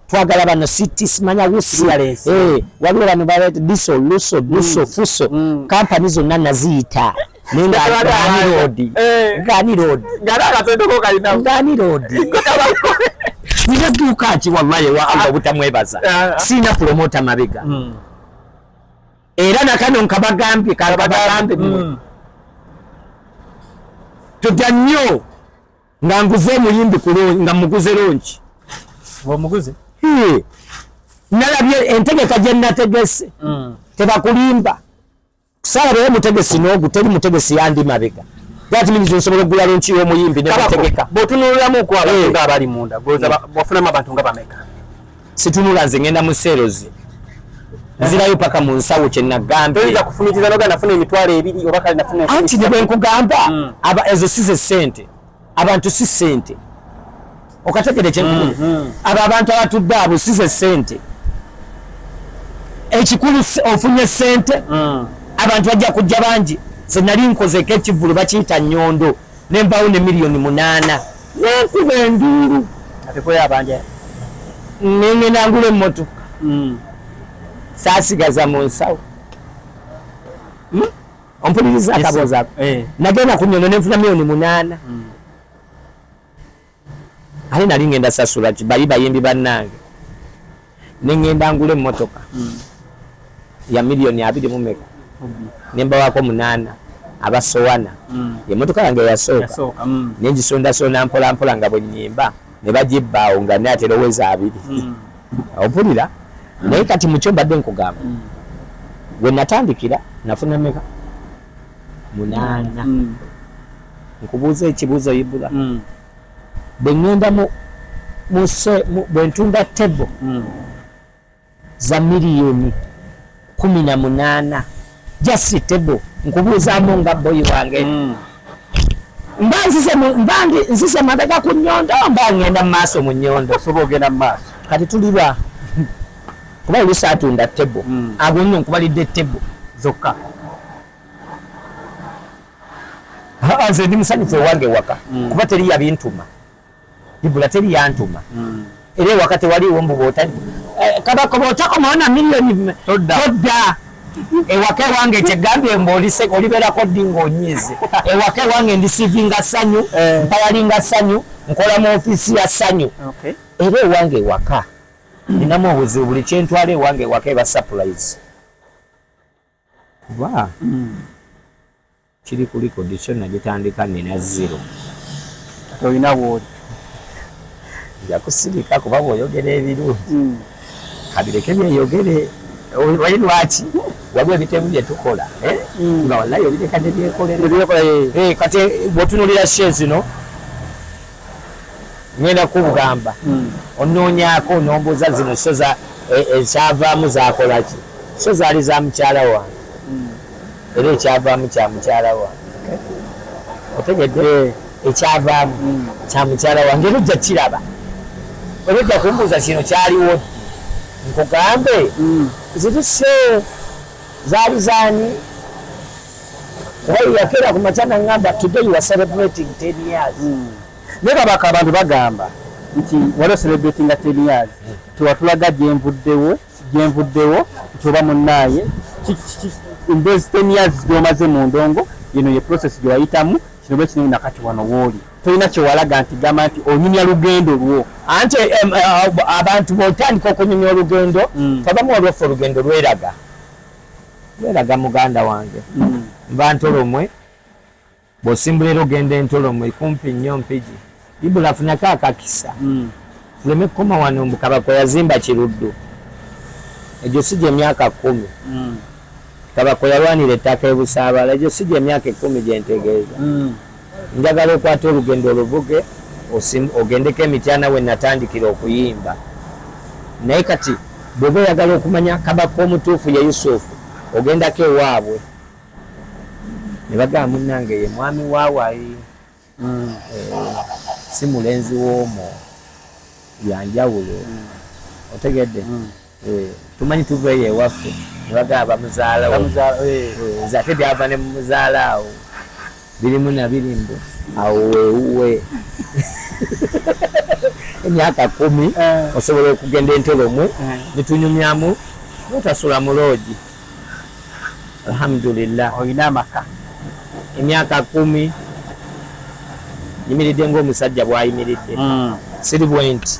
twagala bano city simanya wusi waliwo bano baleeta diso luso fuso kampani zonna naziyita nenga Gani Road nina dduuka ki wallahi wa Allah butamwebaza sina promota mabega era nakano nkabagambye tudda nnyo nga nguze omuyimbi nga muguze lonki omuguze nalabye entegeka gye nategese tebakulimba kusalabayo mutegesi n'ogu teri mutegesi yandi mabega that means nsobola okugula lonki y'omuyimbi ne bategeka bw'otunuliramu ku abantu nga abali munda bwafunamu abantu nga bameka situnula nze ngenda mu seerozi nzirayo paka mu nsawo kye nagambye toyinza kufumiitiza noga nafuna emitwalo 2 oba kale nafuna anti ne bwe nkugamba ezo si ze ssente abantu si ssente okategere kyenkugamba abo abantu abatudde abo si ze ssente ekikulu ofunye ssente abantu bajja kujja bangi ze nali nkozeko ekivulu bakiyita nnyondo ne mbaawo ne miliyoni 8 nenkuba enduulu atekoya abanja nengenda ngula emmotoka saasigaza mu nsawo ompuliriza akaboozi ako nagenda ku nnyondo ne nfuna miliyoni 8 ate nali ngenda sasula bali bayimbi bannange nengenda ngula emmotoka ya miliyoni 2 mu meka nembawaako 8 abasowana emmotoka yange yasooka nengisondasonda mpolampola nga bwe nnyimba ne bagibbaawo nga ne ate loweza 2 opulira naye kati mukyo mbadde nkugamba we natandikira nafuna meka 8 nkubuuza ekibuuzo Ibula bwe ngenda bwe ntunda tebo za miliyoni 18 just tebo nkubuuzaamu nga boyi wange mba nzise mabega ku nnyondo mba ngenda mu maaso mu nnyondo soba ogenda mu maaso kati tuliba kuba oluusi atunda tebo abo nno nkubalidde tebo zokka nze ndi musanyufu ewange waka kuba teri yabintuma Ibula teri yantuma era ewaka tewaliwo mbuboota kabaka bootakomaona miliyoni todda ewaka ewange kyegambye olibeerako ddi ng'onyiize ewaka ewange ndisiivinga ssanyu mpayalinga ssanyu nkola mu ofiisi ya ssanyu era ewange ewaka ninamu obuzibu buli kyentwala ewange ewaka eba surprise kuba kiri kuli condition nagitandika nina 0 olina woodi njakusirika kuba bw'oyogera ebirungi kabireke byeyogere oyi lwaki waliwo ebitemu bye tukola nga wallahi obireka ne byekolera kati bw'otunulira she zino ngenda kugamba onoonyaako nombuuza zino so ekyavaamu zakolaki so zaali za mukyala wange era ekyavaamu kya mukyala wange otegedde ekyavaamu kya mukyala wange era ojja kiraba oba ojja kumbuuza kino kyaliwo nkugambe ziri so zaali zaani kuba yakeera ku makya naŋŋamba today you are celebrating 10 years naye kabaka abantu bagamba nti waliwo celebrating 10 years tiwatulaga gyenvuddewo nti oba munnaaye those 10 years gyomaze mu ndongo yino ye process gyewayitamu kino bwe kino nakati wano wooli tolina kyewalaga nti gamba nti onyumya lugendo lwo anti abantu bw'otandika okunyumya olugendo tabamu olwaffe olugendo lweraga muganda wange nva Ntolomwe bw'osimbula era ogenda Entolomwe kumpi nnyo Mpigi Ibula afunako akakisa tuleme kukoma wano Kabaka yazimba Kiruddu egyo si gye myaka 10 Kabaka yalwanira ettaka ebusaabala egyo si gye myaka 10 gye ntegeeza njagala okwata olugendo oluvuge ogendeko emityana we natandikira okuyimba naye kati bw'oba oyagala okumanya Kabaka omutuufu ye Yusufu ogendako ewaabwe ne bagamba munnange ye mwami waawayi si mulenzi w'omwo yanjawulo otegedde tumanyi tuveeyo ewaffe ne bagamba bamuzaalawo nze ate byava ne mumuzaalaawo birimu na birimbo awo weewuwe emyaka 10 osobola okugenda Entolomwe netunyumyamu notasula mu loogi alhamdulillah olina amaka emyaka 10 yimiridde ng'omusajja bw'ayimiridde siri bwenti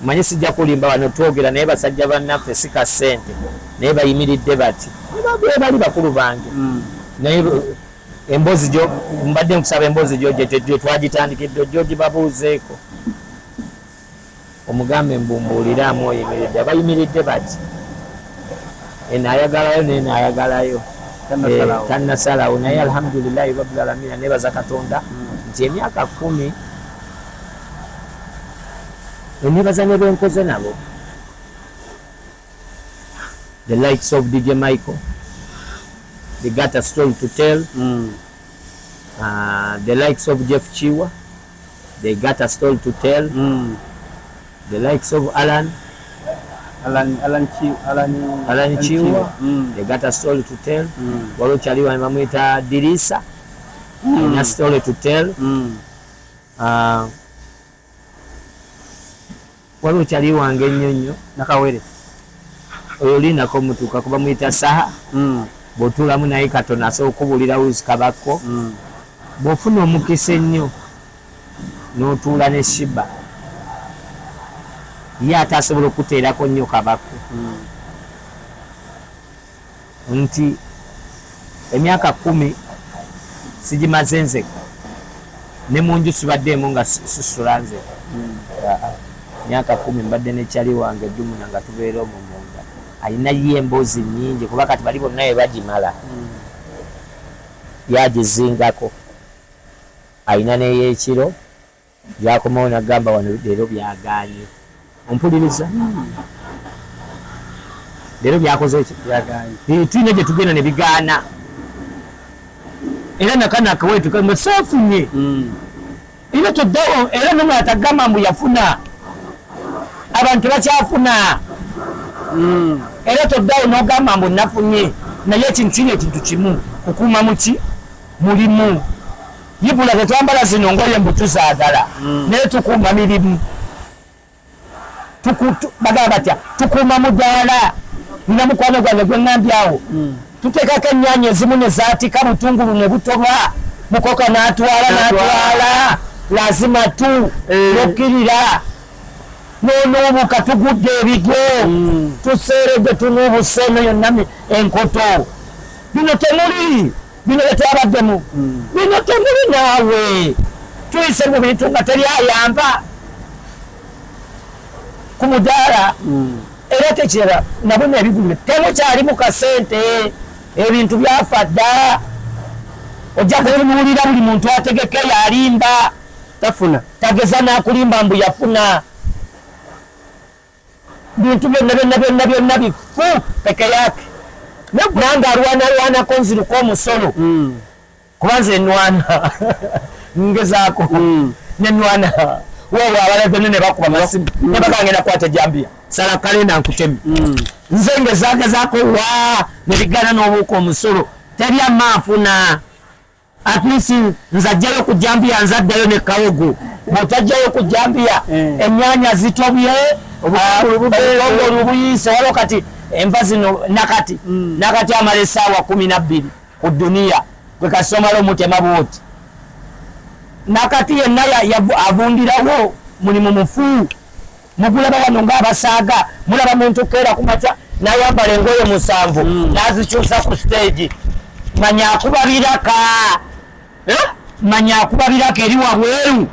manyi sijja kulimba wano twogera naye basajja bannaffe si ka ssente naye bayimiridde bati bali bakulu bange naye emboozi gyo mbadde nkusaba emboozi gyo gye twagitandikidde gyo gibabuuzeeko omugambe mbumbuuliramu oyimiridde abayimiridde bati enayagalayo nenayagalayo tannasalawo naye alhamdulillahi rabbil alamina nebaza Katonda nti emyaka 10 nebaza ne benkoze nabo the likes of DJ Michael, they got a story to tell. The likes of Jeff Chiwa, they got a story to tell. The likes of Alan Chiwa, they got a story to tell. Walo chaliwa mamwita Dirisa, a story to tell. Walo chaliwa ngenyonyo nakawere oyolina ko mutuka kuba mwita Saha, botula munaye katona so kubulira uzikabako, bofuna omukisa ennyo n'otuula ne Shiba ye atasobola okuteerako nnyo kabako nti emyaka 10 sigimaze nze ne munju sibaddeemu nga susula nze myaka 10 mbadde ne kyali wange Dumuna nga tubeera omumunga alina ye emboozi nnyingi kuba kati bali bonna ye bagimala yagizingako alina n'eyekiro byakomawo nagamba wano leero byaganye ompuliriza leero byakoze eki byaganye tulina gye tugenda ne bigaana era nakanaka wetu kamwe saafunye era toddawo era nomwe atagamba mbu yafuna abantu bakyafuna era toddawo n'ogamba mbu nafunye naye ekintu kino ekintu kimu kukuuma muki mulimu yibula tetwambala zino ngoye mbu tuzaagala naye tukuuma mirimu bagamba batya tukuuma mudaala nina mukwano gwange gwe ŋŋambyawo tuteekako ennyaanya ezimu ne zaatika butungulu ne butoba mukoka n'atwala lazima tu nokkirira nonuubuka tugudde ebigo tuseeredde tunuubuse eno yonna enkoto bino temuli bino betwabaddemu bino temuli naawe tuyise mu bintu nga teryayamba ku mudaala era tekiraba nabona ebigulire temukyali mu kasente ebintu byafa dda ojja kutunuulira buli muntu ategeke yalimba tafuna tageza n'akulimba mbu yafuna bintu byonna bifu peke yake nange alwanako nziruka omusolo kuba nze enwana ngezaako nenwana wowe abalagene ne bakuba masimu ne bagange nakwata ejambiya sala kalenda nkutemi nze ngezagezaako wa ne bigana n'obuuka omusolo terya maafuna at least nzajjayo ku jambiya nzaddayo ne kawogo bw'otajjayo ku jambiya ennyaanya zitobye obutongole obuyise waliwo kati enva zino nakati amala essaawa 12 ku duniya gwe kasomala omutema bwoti nakati yenna avundirawo mulimu mufu mugulaba wano ng'abasaaga mulaba muntu keera kumaca nayambala engoye 7 nazikyusa ku stage manya akubabiraka eri wabweru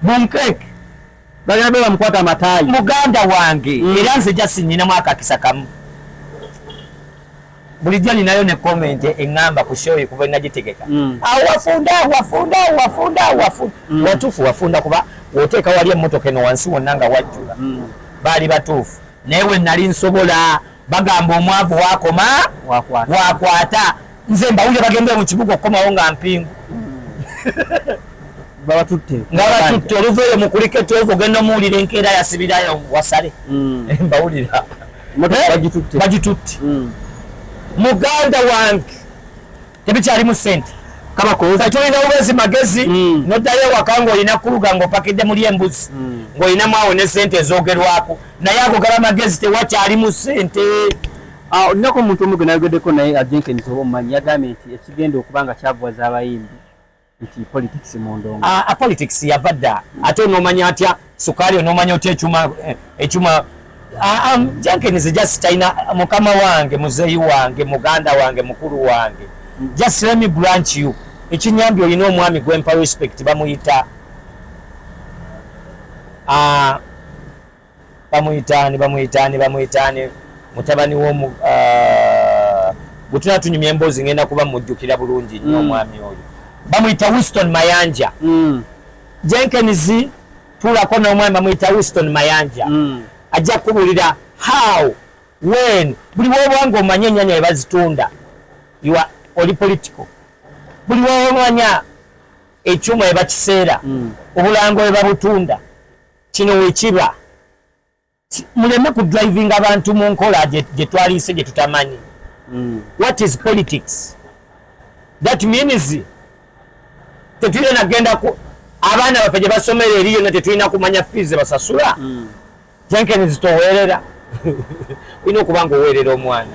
bunkeke bagenda be bamukwata amatayi muganda wange era nze jasinyinamu akakisa kamu bulijjo ninayo ne comment eŋŋamba ku show kuba nagitegeka wafunda watuufu wafunda kuba woteeka wali emmotoka eno wansi wonna nga wajjula baali batuufu naye we nali nsobola bagamba omwavu wakoma wakwata nze mbawulire bagende mu kibuga okukomawo nga mpingu nga batutte oluveeyo mu kuliketi ovo genda omuwulira enkeera yasibirayo wasale mbawulira bagitutte muganda wange tebikyalimu sente tulina obwezi magezi noddayo waka ng'olina kuluga ng'opakidde muli embuzi ng'olinamu awo ne sente ezoogerwako naye ago gaba magezi tewakyalimu sente olinaku omuntu omu gwe nayogeddeko naye Jenkins oba omumanyi yagambye nti ekigenda okuba nga kyavuwaza abayimbi nti politics mu ndongo politics yava dda ate onoomanya atya sukaali onoomanya otya ekyuma Jenkins just talina mukama wange muzeeyi wange muganda wange mukulu wange just let me branch you ekinyambi olina omwami gwempa respect bamuyita mutabani w'omu bwetuna tunyumya emboozi ngenda kuba mujjukira bulungi nnyo omwami oyo bamuyita Winston Mayanja Jenkins tuulako n'omwami bamuyita Winston Mayanja ajja kubuulira how when buli wobanga omanye ennyanya ebazitunda oli political buli womanya ekyuma ebakiseera obulango ebabutunda kino wekiba muleme ku driving abantu mu nkola gye twaliise gye tutamanyi. What is politics? That means tetulina nagenda ku abaana baffe gye basomera eriyo ne tetulina kumanya fees basasula. Jenkins toweerera olina okuba nga oweerera omwana.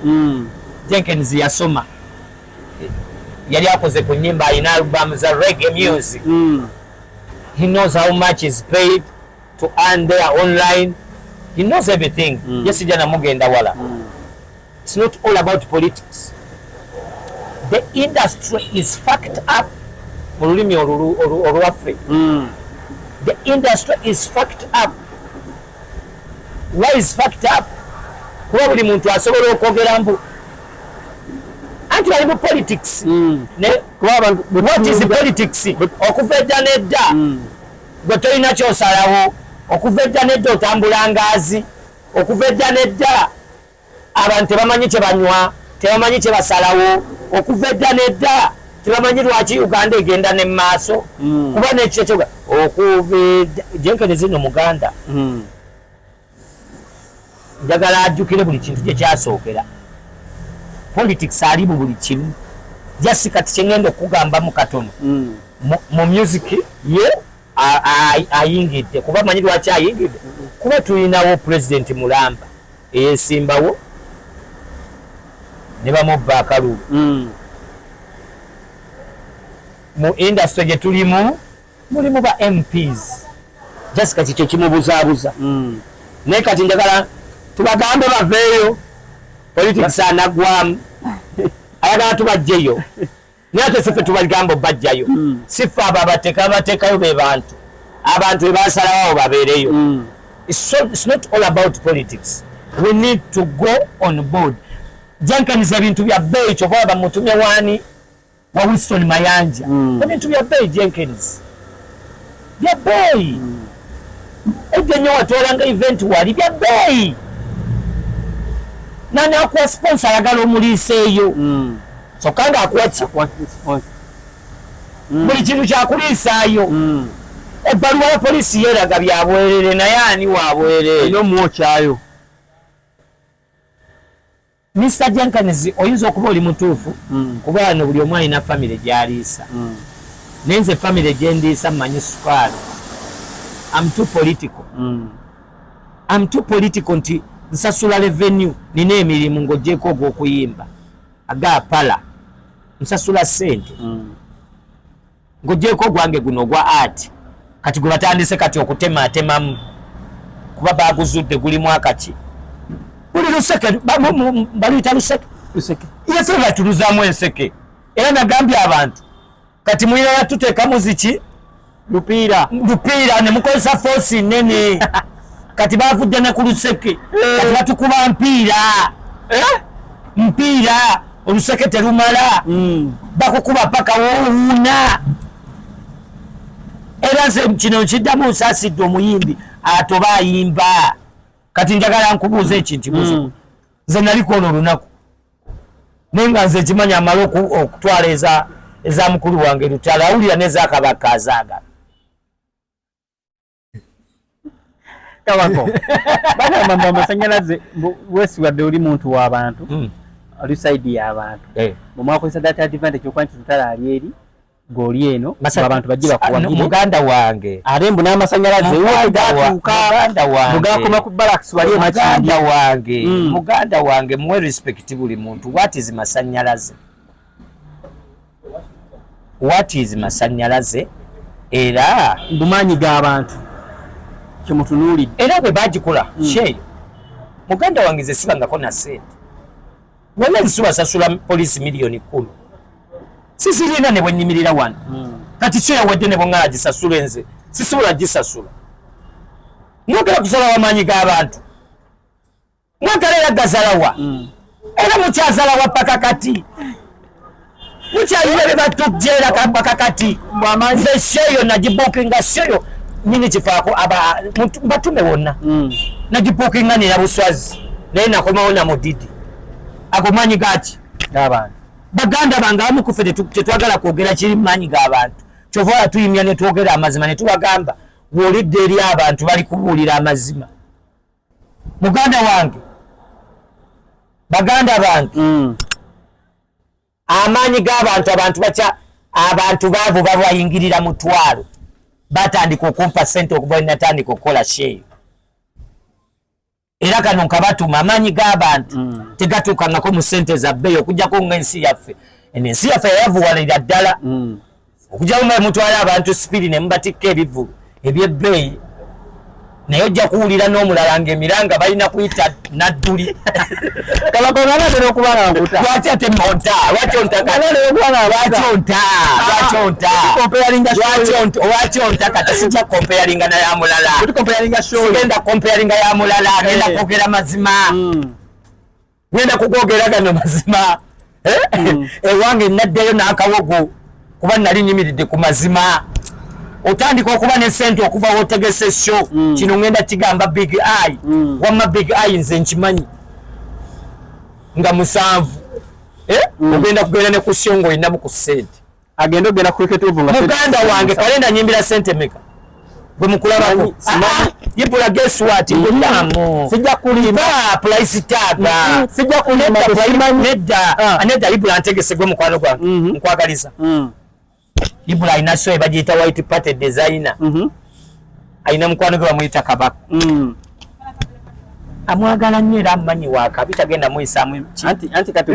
Jenkins yasoma yali akoze ku nnyimba alina album za reggae music. He knows how much is paid to earn there online. He knows everything. Yes, jana mugenda wala. It's not all about politics. The industry is fucked up. The industry is fucked up. Why is fucked up? Kuba buli muntu asobola okwogera mbu anti bali mu politics. What is politics? Okuva edda nedda gwe tolina kyosalawo. Okuva edda nedda otambula ngaazi. Okuva edda nedda abantu tebamanyi kye banywa, tebamanyi kye basalawo. Okuva edda nedda tebamanyi lwaki Uganda egenda ne maaso. Kuba nekyo kyoga okuva edda Jenkins zino Muganda. Njagala ajjukire buli kintu gye kyasookera. Politics ali mu buli kimu. Just kati kyengenda okugamba mu katono. Mu music ye ayingidde kuba manyi lwaki ayingidde. Kuba tulinawo president mulamba eyesimbawo ne bamubba akalulu. Mu industry gye tulimu mulimu ba MPs. Just kati kyo kimubuzaabuza. Naye kati njagala tubagambe baveeyo. Politics anagwamu. Ayagala tubajjeyo. Naye ate siffe tubagambo bajjayo. Siffe abo abateekayo be bantu. Abantu ebasalawo babeereyo. It's not all about politics. We need to go on board. Jenkins ebintu bya bbeeyi kyova bamutumye wani wa Winston Mayanja. Ebintu bya bbeeyi Jenkins. Bya bbeeyi. Ejja nnyo watwalanga event wali bya bbeeyi. Nani akuwa sponsor ayagala omuliiseeyo. So kanga akuwa buli kintu kyakuliisaayo. Ebbaluwa ya poliisi yeeraga byabwerere naye ani wabwerere. Ino mwokyayo. Mr. Jenkins oyinza okuba oli mutuufu kuba wano buli omu alina famire gy'aliisa. Naye nze famire gye ndiisa mmanyi sukaali. I'm too political. I'm too political nti nsasula revenue nina emirimu ng'oggyeko ogw'okuyimba agaapala nsasula ssente ng'oggyeko ogwange guno ogwa art kati gwe batandise kati okutematemamu kuba baguzudde gulimu akaki buli luseke baluyita luseke yese batuluzaamu enseke era nagambye abantu kati muyina yatuteeka muziki lupiira ne mukozesa foosi nnene kati bavudde ne ku luseke kati batukuba mpiira oluseke terumala bakukuba paka woowuuna era nze kino nkiddamu nsaasidde omuyimbi atoba ayimba kati njagala nkubuuza ekintu buzo nze naliko olwo olunaku naye nga nze ekimanya amala okutwala eza mukulu wange lutala awulira n'ezakabaka azaaga Kabako. Bagamba amasanyalaze wesiwadde oli muntu w'abantu. Ali side y'abantu. Mu mwakozesa data advantage okwanti tutala ali eri goli eno abantu bagira kuwagire. Muganda wange. Alembu n'amasanyalaze wo gatuuka. Muganda wange. Mugakoma ku barracks wali makindi wange. Muganda wange mwe respectable muntu. What is masanyalaze? What is masanyalaze? Era ndumanyi g'abantu. Kimutunuli era bwe bagikola sheyo muganda wange ze sibangako na sente wala nsuba sasula poliisi milioni 10 sisirina ne bwenyimirira wano kati kyo yawadde ne bwongala gisasula enze sisobola gisasula mwagala kusala wamaanyi g'abantu mwagala era gazalawa era mukyazalawa paka kati mukyayina be batugjeera paka kati nze sheyo nagibukinga sheyo nyini kifaako batume wonna nagibukinga nina buswazi naye nakomawo na mudidi agomanyi gaki abantu baganda bange abamu kufe tetwagala kwogera kiri manyi g'abantu kyova tuyimya ne twogera amazima ne tubagamba bw'olidde eri abantu bali kubuulira amazima muganda wange baganda bange amaanyi g'abantu abantu baavu babayingirira mu twalo batandika okumpa ssente okuba natandika okukola sheeyo era kano nkabatuma amaanyi g'abantu tegatuukangako mu ssente za bbeeyi okujjako ng'ensi yaffe ensi yaffe yayavuwalira ddala okujjaku mutwala abantu sipiri ne mubatikka ebivulu ebyebbeeyi naye ojja kuwulira n'omulala ng'emiranga balina kuyita nadduli kalakonanatera okubalanguta lwaki ate monta lwaki onta kati sijja kompeyalinga naya mulala sigenda kompeyalinga ya mulala ngenda kwogera mazima ngenda kukogera gano mazima ewange naddeyo n'akawogo kuba nali nyimiridde ku mazima otandika okuba ne sente okuva wotegese show kino ngenda kigamba big eye wamma big eye nze nkimanyi nga musanvu ogenda kugenda ne ku show ng'olinamu ku sente agenda ogenda kuketuvu nga muganda wange kalenda nyimbira sente meka bwe mukulabako yibula guess what sijja kulima price tag sijja kulima nedda yibula ntegese gwe mukwano gwange nkwagaliza Ibula alina show ebagiyita white party designer alina mukwano gwe bamuyita Kabaka amwagala nnyo era amumanyi waakabi tagenda muyisaamu anti kati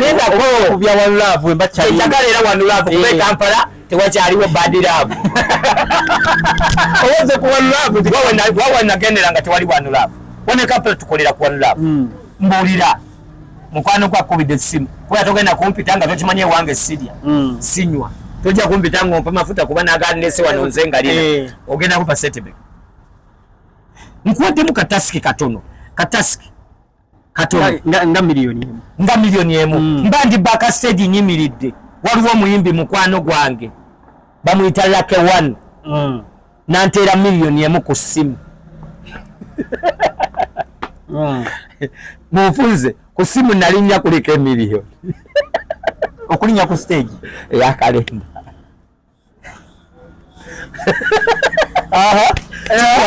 kubya one love njagala era one love kuba Kampala tewakyaliwo bad love owoze ku one love wawe nagendera nga tewali one love wane Kampala tukolera ku one love mbuulira mukwano gwa covid essimu kuba togenda kumpita nga tokimanyi ewange sirya sinywa tojja kumpita ng'ompa mafuta kuba naganese wano nze nga lina ogenda kupa setback nkuwaddemu katasiki katono nga miliyoni emu mba ndi baka stage nyimiridde waliwo omuyimbi mukwano gwange bamuyita Lucky One nanteera miliyoni emu ku ssimu munfunze ku ssimu nalinnya kuliko emiliyoni okulinnya ku stage eyakalenda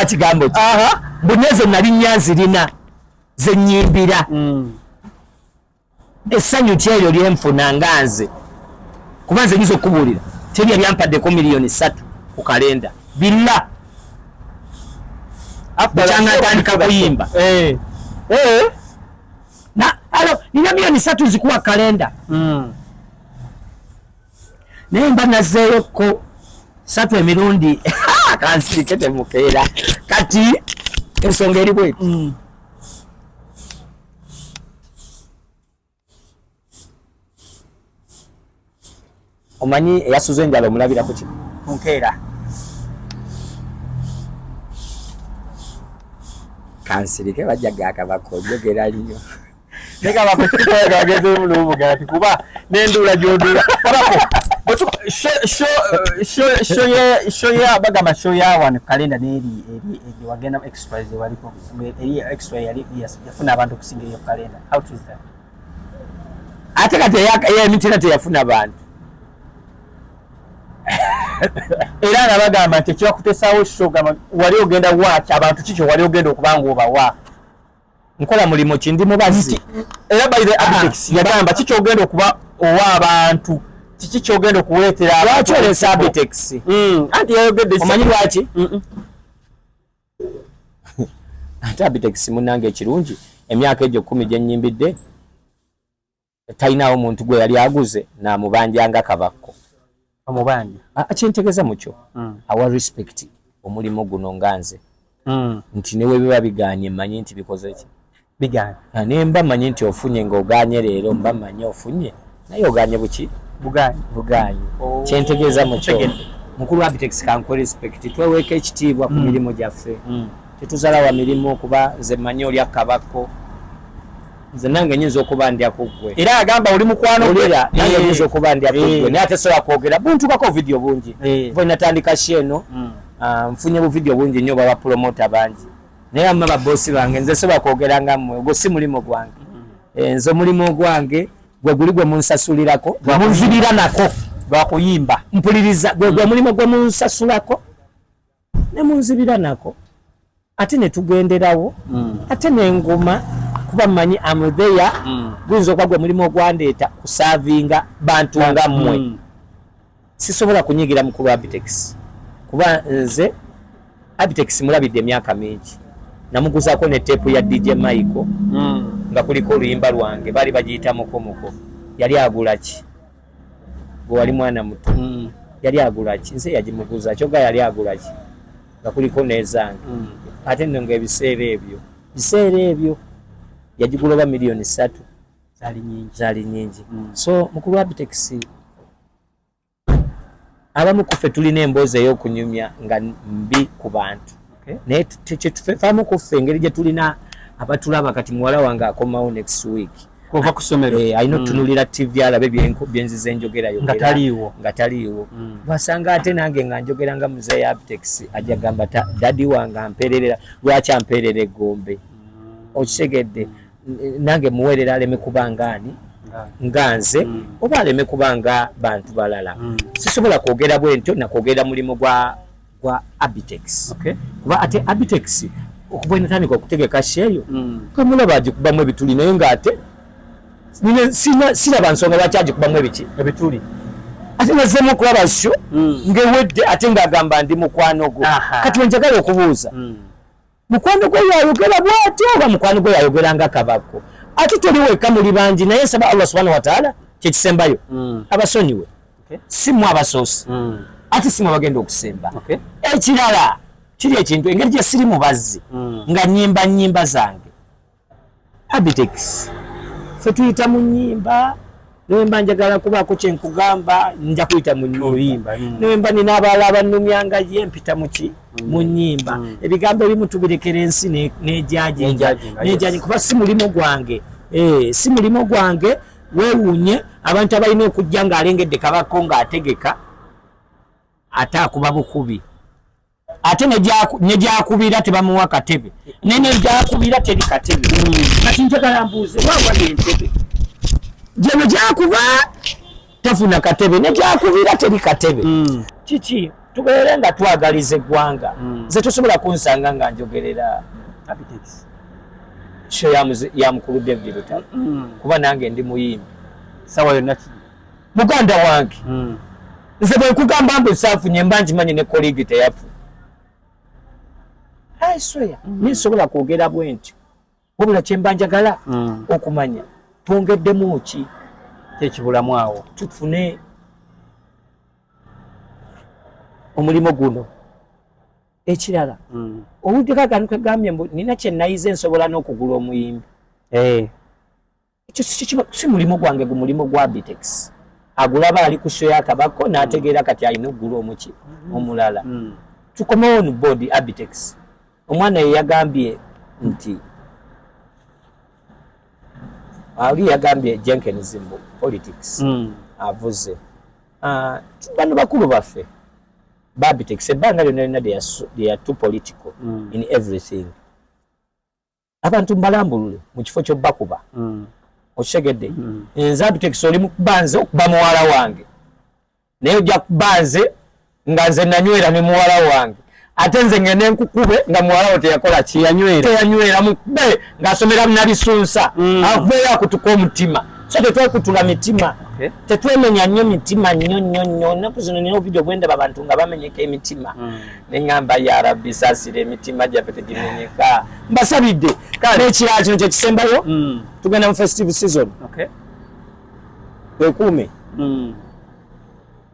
kigambo bunezo nalinnya nzirina zenyimbira essanyu kyeryo lyenfuna nga nze kuba nze nyiza okubuulira terya lyampadeko miliyoni 3 ku kalenda billa bukyanga atandika kuyimba nina miliyoni 3 zikuwa kalenda naye mba nazeeyoko 3 emirundi kansirike temukeera kati ensonga eri bweti omanyi eyasuza enjala omulabira ku ki nkeera kansirike bajja gakabako njogera liyo nekabakokitagageze mulubugati kuba nenduula gyodula show ya bagamba show ya wano kalenda neri wagenda extras waliko eri extra yafuna abantu okusinga eyo kalenda how to is that ate kati emitira teyafuna abantu era nga bagamba nti ekibakuteesaawo show wali ogenda waaki abantu kikyo wali ogenda okubanga obawa nkola mulimu ki ndi mubazi era by the Abitex yagamba kikyogenda okuba owa abantu kikyogenda okuweetera lwaki olesa Abitex anti yayogedde omanyi lwaki ate Abitex munange ekirungi emyaka egyo 10 gye nnyimbidde talinawo muntu gwe yali aguze n'amubanjanga kabakko omubanja kyentegeza mukyo awa respect omulimu guno nga nze nti newe biba biganye mmanyi nti bikoze ki biganye naye mba mmanyi nti ofunye ng'oganye leero mba mmanyi ofunye naye oganye buki buganye kyentegeeza mukyo mukulu wa Abitex kankwe respect tweweeka ekitiibwa ku mirimu gyaffe tetuzalawa mirimu okuba nze mmanyi olya kabakko nze nange nyinza okuba ndya kuggwe era agamba oli mukwano olera nange nyinza okuba ndya kuggwe naye ate sobola kwogera buntukako vidiyo bungi bwe natandika sheno nfunye bu vidiyo bungi nnyo baba promota bangi naye amaba bosi bange nze soba kwogera nga mmwe ogwo si mulimo gwange nze mulimo gwange gwe guli gwe munsasulirako munzibira nako lwakuyimba mpuliriza gwe mulimo gwe munsasulako ne munzibira nako ate ne tugenderawo ate n'engoma kuba mmanyi amutheya guyinza okuba gwe mulimo ogwandeeta kusaavinga bantu nga mmwe sisobola kunyigira mukulu Abitex kuba nze Abitex mulabidde emyaka mingi namuguzaako ne teepu ya DJ Michael nga kuliko oluyimba lwange baali bagiyita mukomuko yali agula ki gwe wali mwana muto yali agula ki nze yagimuguza kyoga yali agula ki nga kuliko nezange ate nno ng'ebiseera ebyo yagigula oba miliyoni 3 zaali nyingi so mukulu Abitex abamu kuffe tulina emboozi ey'okunyumya nga mbi ku bantu naye kyetufaamu kuffe engeri gye tulina abatulaba kati muwala wange akomawo next week kuva ku ssomero alina otunuulira TV alabe byenziza enjogera nga taliiwo basanga ate nange nga njogera nga muzeeyi Abitex ajja gamba dadi wange ampeererera lwaki ampeerera eggombe okitegedde nange muweerera aleme kuba ngaani nga nze oba aleme kuba nga bantu balala sisobola kwogera bwe ntyo nakwogera mulimo gwa Abitex kuba ate Abitex okuba natandika okutegeka sheeyo kamulaba agikubamu ebituli naye ng'ate siraba nsonga lwaki agikubamu ebituli ate nazzemu okulaba syo ng'ewedde ate ng'agamba ndi mukwano gwo kati wenjagala okubuuza mukwano gwe yayogera bw'ati oba mukwano gwe yayogera nga kabako ate toli wekka muli bangi naye nsaba Allah subhanahu wa ta'ala kyekisembayo abasonyiwe si mmwe abasoose ate si mmwe bagenda okusemba ekirala kiri ekintu engeri gye siri mubazzi nga nyimba zange Abitex ffe tuyita mu nnyimba nemba njagala kubaako kyenkugamba nja kuyita mu nnyimba nemba nina abalala abannumyanga ye mpita muki mu nnyimba ebigambo ebimu tubirekera ensi nejajinja kuba si mulimo gwange si mulimo gwange weewuunye abantu abalina okujja ng'alengedde kabako ng'ategeka ate akuba bukubi ate nejakubira tebamuwa katebe nenejakubira teri katebe kati njagala mbuuze waawali entebe jeno jakuba tafuna katebe nejakubira teri katebe kiki tubeere nga twagaliza eggwanga nze tosobola kunsanga nga njogerera Abitex sho ya mukulu David Lutalo kuba nange ndi muyimbi sawa yonna muganda wange nze bwe kugamba mbu saafunye mba nkimanyi ne koligi teyafu aisweya ninsobola kwogera bwe ntyo wabula kyemba njagala okumanya twongeddemu ki kyekibulamu awo tufune omulimo guno ekirala owuddeko akantu kagambye mbu nina kyenayize nsobola n'okugula omuyimbi ekyo si mulimo gwange gu mulimo gwa Abitex agulaba ali ku show ya kabako n'ategeera kati alina okugula omuki omulala tukomewo on board Abitex omwana ye yagambye nti ali yagambye Jenkins mbu politics avuze bano bakulu baffe Abitex ebbanga lyonna they are too political in everything abantu mbalambulule mu kifo ky'obbakuba okisegedde nze Abitex oli mukubanze okuba muwala wange naye ojja kubanze nga nze nanywera ne muwala wange ate nze ngende nkukube nga muwala wo teyakola teyanywera mukube ng'asomera nabisunsa akubeera akutuka omutima so tetwekutula mitima tetwemenya nnyo mitima nnyo nnaku zino nina ovidiyo bwendaba abantu nga bamenyeka emitima neŋŋamba ya rabbi saasira emitima gyaffe tegimenyeka mbasabidde n'ekirala kino kyekisembayo tugenda mu festive season twekuume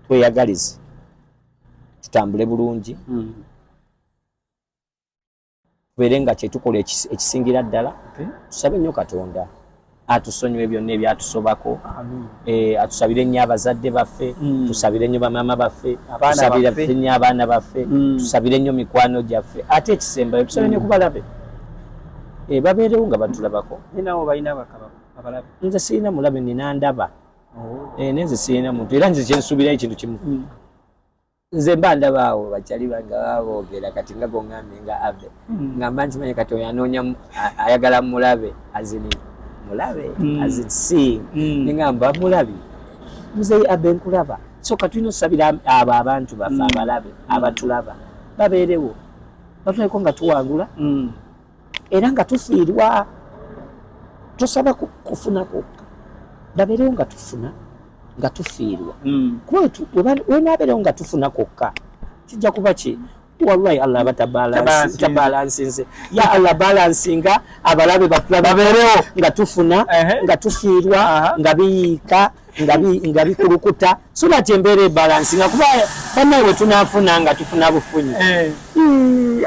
tweyagalize tutambule bulungi tubeere nga kyetukola ekisingira ddala tusabe nnyo Katonda atusonyiwe byonna ebyatusobako atusabire nnyo abazadde baffe tusabire nnyo bamaama baffe tusabire nnyo abaana baffe tusabire nnyo mikwano gyaffe ate ekisembayo tusabe nnyo kubalabe babeerewo nga batulabako nze sirina mulabe nina ndaba nenze sirina muntu era nze kyensuubirayo ekintu kimu nze mba ndabaawo bakyali bange baboogera kati nga gongambe nga abe ngamba nti manye kati oyanoonya ayagala mulabe azini mulabe azisi nengamba mulabi muzeyi abe nkulaba so katulina osabira abo abantu baffe abalabe abatulaba babeerewo batuleko nga tuwangula era nga tufiirwa tosaba kufuna kokka babeerewo nga tufuna nga tufiirwa kuba wenaabeerewo nga tufuna kokka kijja kuba ki wallahi Allah batabalansinze ya Allah balansinga abalabe babeerewo nga tufuna nga tufiirwa nga biyiika nga bikulukuta so that embeera ebalansinga kuba banaye bwe tunaafuna nga tufuna bufunyi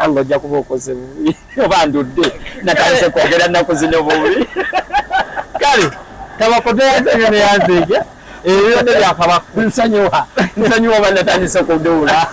Allah ojja kuba okoze bubi oba ndudde natandise kwogera nnaku zino bubi kale tabakoteyategene yanzege ebyo byakabako nsanyuwa oba natandise okuduula